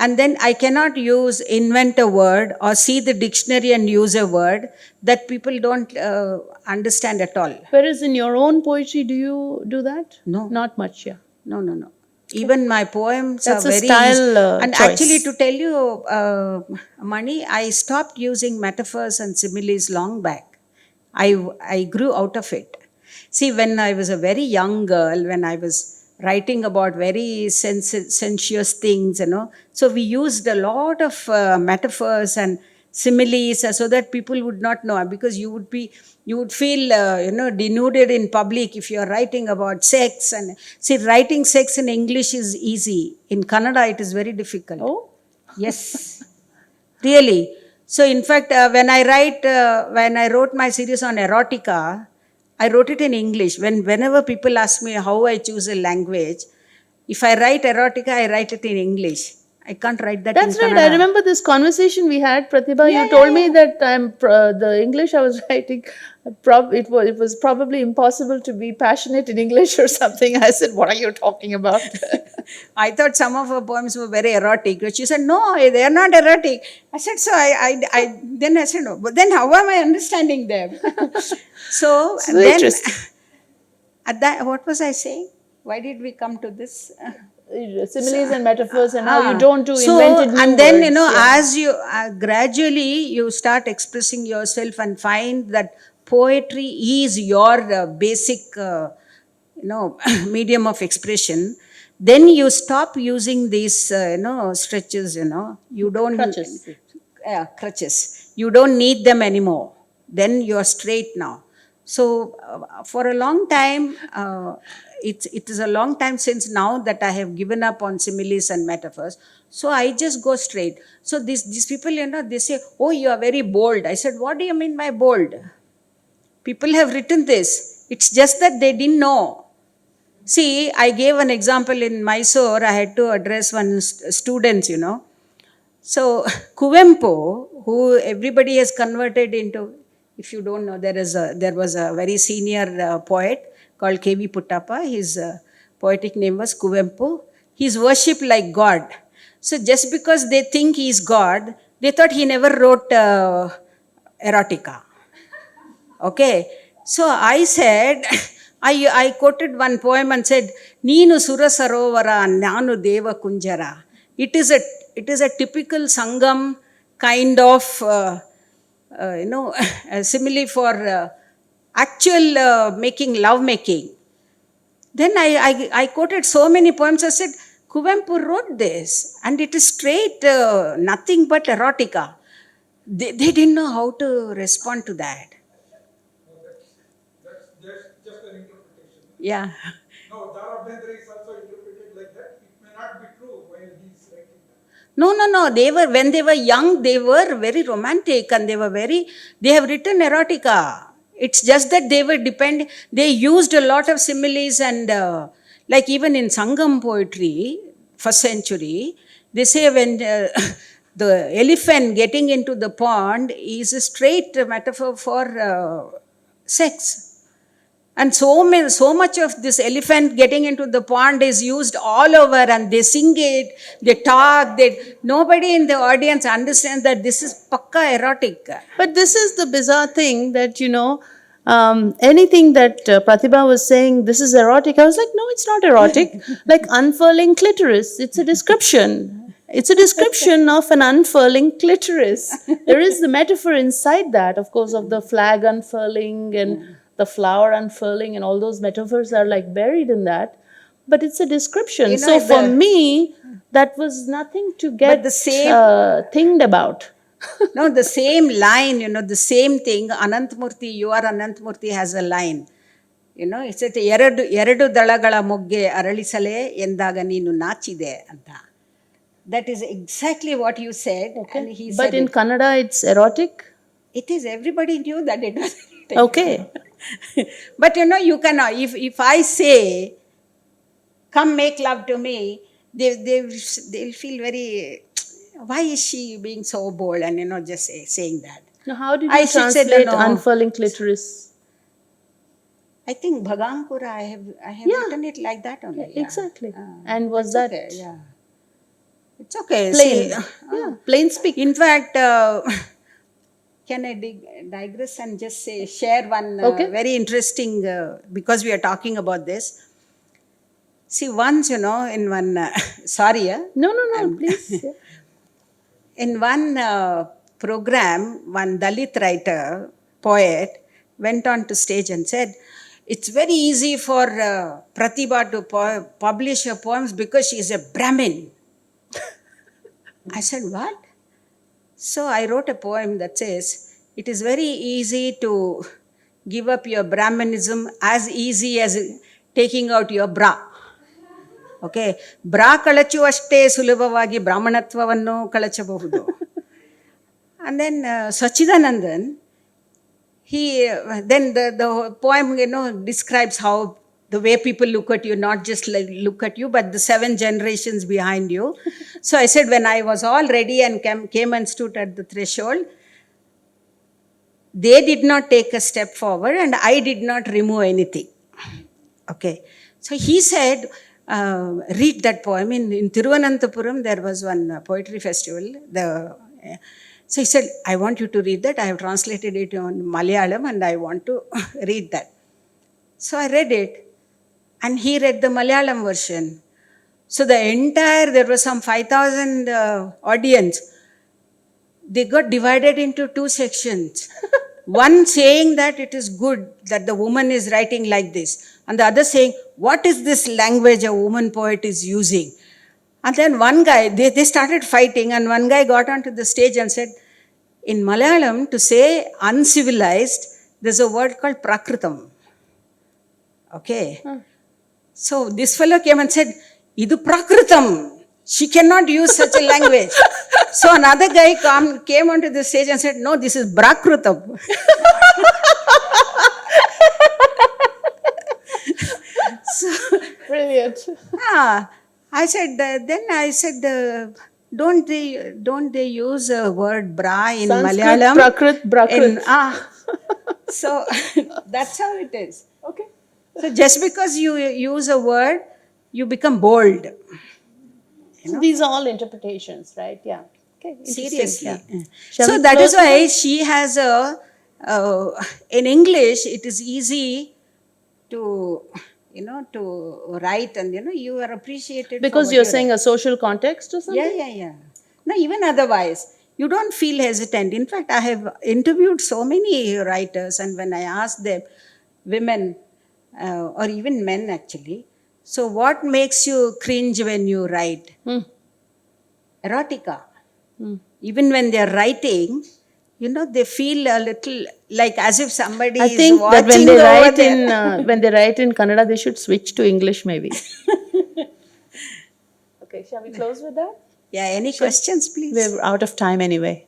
Speaker 2: And then I cannot invent a word or see the dictionary and use a word that people don't understand at all.
Speaker 1: Whereas in your own poetry, do you do that?
Speaker 2: No.
Speaker 1: Not much, yeah.
Speaker 2: No. Even my poems
Speaker 1: That's
Speaker 2: are
Speaker 1: a
Speaker 2: very
Speaker 1: style
Speaker 2: and
Speaker 1: choice.
Speaker 2: actually, to tell you, Mani, I stopped using metaphors and similes long back. I grew out of it. See, when I was a very young girl, when I was writing about very sensuous things, so we used a lot of metaphors and similes so that people would not know, because you would feel denuded in public if you are writing about sex. And see, writing sex in English is easy. In Kannada it is very difficult.
Speaker 1: Oh?
Speaker 2: Yes. Really. So in fact, when I wrote my series on erotica, I wrote it in English. Whenever people ask me how I choose a language, if I write erotica, I write it in English. I can't write that
Speaker 1: That's
Speaker 2: in
Speaker 1: right.
Speaker 2: Kannada.
Speaker 1: I remember this conversation we had, Prathibha.
Speaker 2: Yeah,
Speaker 1: You told me
Speaker 2: yeah.
Speaker 1: that the English I was writing, it was probably impossible to be passionate in English or something. I said, "What are you talking about?"
Speaker 2: I thought some of her poems were very erotic. But she said, no, they are not erotic. I said, so then I said, no, but then how am I understanding them? So
Speaker 1: So
Speaker 2: then,
Speaker 1: interesting.
Speaker 2: what was I saying? Why did we come to this?
Speaker 1: Similes and metaphors, and how you don't do
Speaker 2: So,
Speaker 1: invented new
Speaker 2: and then,
Speaker 1: words. Yeah.
Speaker 2: as you gradually you start expressing yourself and find that poetry is your basic, medium of expression, then you stop using these, stretches, you don't.
Speaker 1: Crutches.
Speaker 2: Crutches. You don't need them anymore. Then you are straight now. So for a long time, it is a long time since now that I have given up on similes and metaphors. So I just go straight. So these people, they say, "Oh, you are very bold." I said, "What do you mean by bold? People have written this. It's just that they didn't know." See, I gave an example in Mysore. I had to address one students. So Kuvempu, who everybody has converted into, if you don't know, there was a very senior poet called K.V. Puttappa. His poetic name was Kuvempu. He's worshipped like God. So just because they think he's God, they thought he never wrote erotica. Okay. So I said, I quoted one poem and said, Neenu Sura Sarovara Nanu Deva Kunjara. It is a typical Sangam kind of, a simile for actual love making. Then I quoted so many poems. I said, Kuvempu wrote this, and it is straight, nothing but erotica. They didn't know how to respond to that.
Speaker 3: No, that's just an interpretation.
Speaker 2: Yeah.
Speaker 3: No, Dara Bendre is also interpreted like that. It may not be true while he's writing that.
Speaker 2: No. When they were young, they were very romantic and they have written erotica. It's just that they used a lot of similes and, like even in Sangam poetry, first century, they say when the elephant getting into the pond is a straight metaphor for sex. And so much of this elephant getting into the pond is used all over, and they sing it, they talk, nobody in the audience understands that this is pakka erotic.
Speaker 1: But this is the bizarre thing that, anything that Pratibha was saying, this is erotic. I was like, no, it's not erotic. Like unfurling clitoris, it's a description. It's a description of an unfurling clitoris. There is the metaphor inside that, of course, of the flag unfurling and the flower unfurling, and all those metaphors are like buried in that. But it's a description. So for me, that was nothing to get thinged about.
Speaker 2: No, the same line, the same thing. Anantmurti, you are Anantmurti has a line. It said, ಎರಡು ದಳಗಳ ಮೊಗ್ಗೆ ಅರಳಿಸಲೇ ಎಂದಾಗ ನೀನು ನಾಚಿದೆ ಅಂತ. That is exactly what you said.
Speaker 1: Okay.
Speaker 2: And he
Speaker 1: but
Speaker 2: said
Speaker 1: in Kannada, it's erotic.
Speaker 2: It is, everybody knew that it was erotic.
Speaker 1: Okay.
Speaker 2: But you can, if I say, come make love to me, they'll feel very, why is she being so bold and just saying that.
Speaker 1: Now, how did you translate unfurling clitoris?
Speaker 2: I think Bhagankura, I have written it like that only.
Speaker 1: Yeah, exactly. And was that
Speaker 2: okay, yeah. It's okay.
Speaker 1: Plain. Plain speak.
Speaker 2: In fact, can I digress and just share one very interesting, because we are talking about this. See, once, in one, sorry.
Speaker 1: No, please. Yeah.
Speaker 2: In one program, one Dalit writer, poet, went on to stage and said, it's very easy for Prathibha to publish her poems because she is a Brahmin. I said, what? So I wrote a poem that says, it is very easy to give up your Brahmanism as easy as taking out your bra. Okay, ಬ್ರಾ ಕಳಚುವಷ್ಟೇ ಸುಲಭವಾಗಿ ಬ್ರಾಹ್ಮಣತ್ವವನ್ನು ಕಳಚಬಹುದು. And then Sachidanandan, then the poem describes how the way people look at you, not just like look at you, but the 7 generations behind you. So I said, when I was all ready and came and stood at the threshold, they did not take a step forward and I did not remove anything. Okay. So he said, read that poem. In Thiruvananthapuram, there was one poetry festival. So he said, I want you to read that. I have translated it on Malayalam and I want to read that. So I read it and he read the Malayalam version. So there was some 5,000 audience. They got divided into 2 sections. One saying that it is good that the woman is writing like this, and the other saying, what is this language a woman poet is using? And then one guy, they started fighting, and one guy got onto the stage and said, in Malayalam, to say uncivilized, there's a word called prakritam. Okay. So this fellow came and said, Idu Prakrutam. She cannot use such a language. So another guy came onto the stage and said, no, this is Prakrutam.
Speaker 1: Brilliant.
Speaker 2: I said, don't they use a word bra in
Speaker 1: Sanskrit,
Speaker 2: Malayalam?
Speaker 1: Prakrit, Brakrit.
Speaker 2: So that's how it is.
Speaker 1: Okay.
Speaker 2: So just because you use a word, you become bold.
Speaker 1: So these are all interpretations, right? Yeah. Okay. Interesting.
Speaker 2: Seriously.
Speaker 1: Yeah. Shall
Speaker 2: So
Speaker 1: we
Speaker 2: that is
Speaker 1: close with
Speaker 2: why she has in English, it is easy to, to write, and, you are appreciated.
Speaker 1: Because
Speaker 2: for
Speaker 1: you're
Speaker 2: what you
Speaker 1: saying
Speaker 2: write.
Speaker 1: a social context or something?
Speaker 2: Yeah. No, even otherwise, you don't feel hesitant. In fact, I have interviewed so many writers, and when I ask them, women or even men actually, so what makes you cringe when you write? Erotica. Even when they're writing, they feel a little like as if somebody
Speaker 1: I
Speaker 2: is
Speaker 1: think that when
Speaker 2: watching
Speaker 1: they
Speaker 2: over
Speaker 1: write
Speaker 2: there.
Speaker 1: in when they write in Kannada, they should switch to English, maybe. Okay, shall we close with that?
Speaker 2: Yeah, any questions, please?
Speaker 1: We're out of time anyway.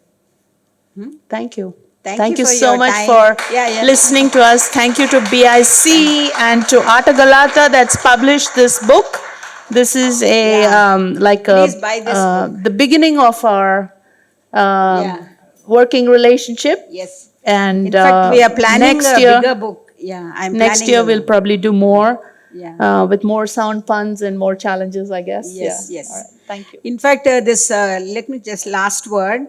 Speaker 1: Thank you.
Speaker 2: Thank you for
Speaker 1: so
Speaker 2: your
Speaker 1: much
Speaker 2: time.
Speaker 1: for
Speaker 2: Yeah.
Speaker 1: listening to us. Thank you to BIC and to Atta Galatta that's published this book. This is a
Speaker 2: Yeah.
Speaker 1: like
Speaker 2: Please buy this book.
Speaker 1: the beginning of our
Speaker 2: Yeah.
Speaker 1: working relationship.
Speaker 2: Yes.
Speaker 1: And
Speaker 2: In fact, we are planning
Speaker 1: next
Speaker 2: a
Speaker 1: year,
Speaker 2: bigger book. Yeah, I'm
Speaker 1: next
Speaker 2: planning.
Speaker 1: year we'll probably do more.
Speaker 2: Yeah.
Speaker 1: With more sound puns and more challenges, I guess.
Speaker 2: Yes.
Speaker 1: All right. Thank you.
Speaker 2: In fact, let me just last word.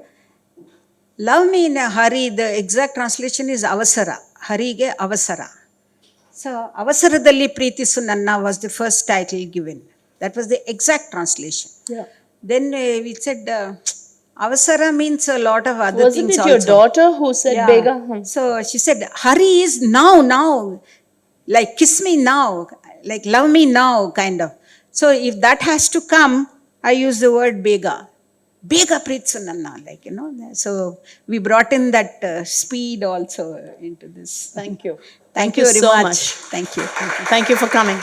Speaker 2: Love me in a hurry, the exact translation is avasara. Harige avasara. So, Avasaradalli Preetisu Nanna was the first title given. That was the exact translation.
Speaker 1: Yeah.
Speaker 2: Then we said, Avasara means a lot of other
Speaker 1: Wasn't
Speaker 2: things
Speaker 1: it
Speaker 2: also.
Speaker 1: your daughter who said
Speaker 2: Yeah.
Speaker 1: Bega?
Speaker 2: So she said, hurry is now. Like kiss me now, like love me now, kind of. So if that has to come, I use the word Bega. Bega Pritsunanna, So we brought in that speed also into this.
Speaker 1: Thank you.
Speaker 2: Thank you very
Speaker 1: so
Speaker 2: much.
Speaker 1: much.
Speaker 2: Thank you.
Speaker 1: Thank you for coming.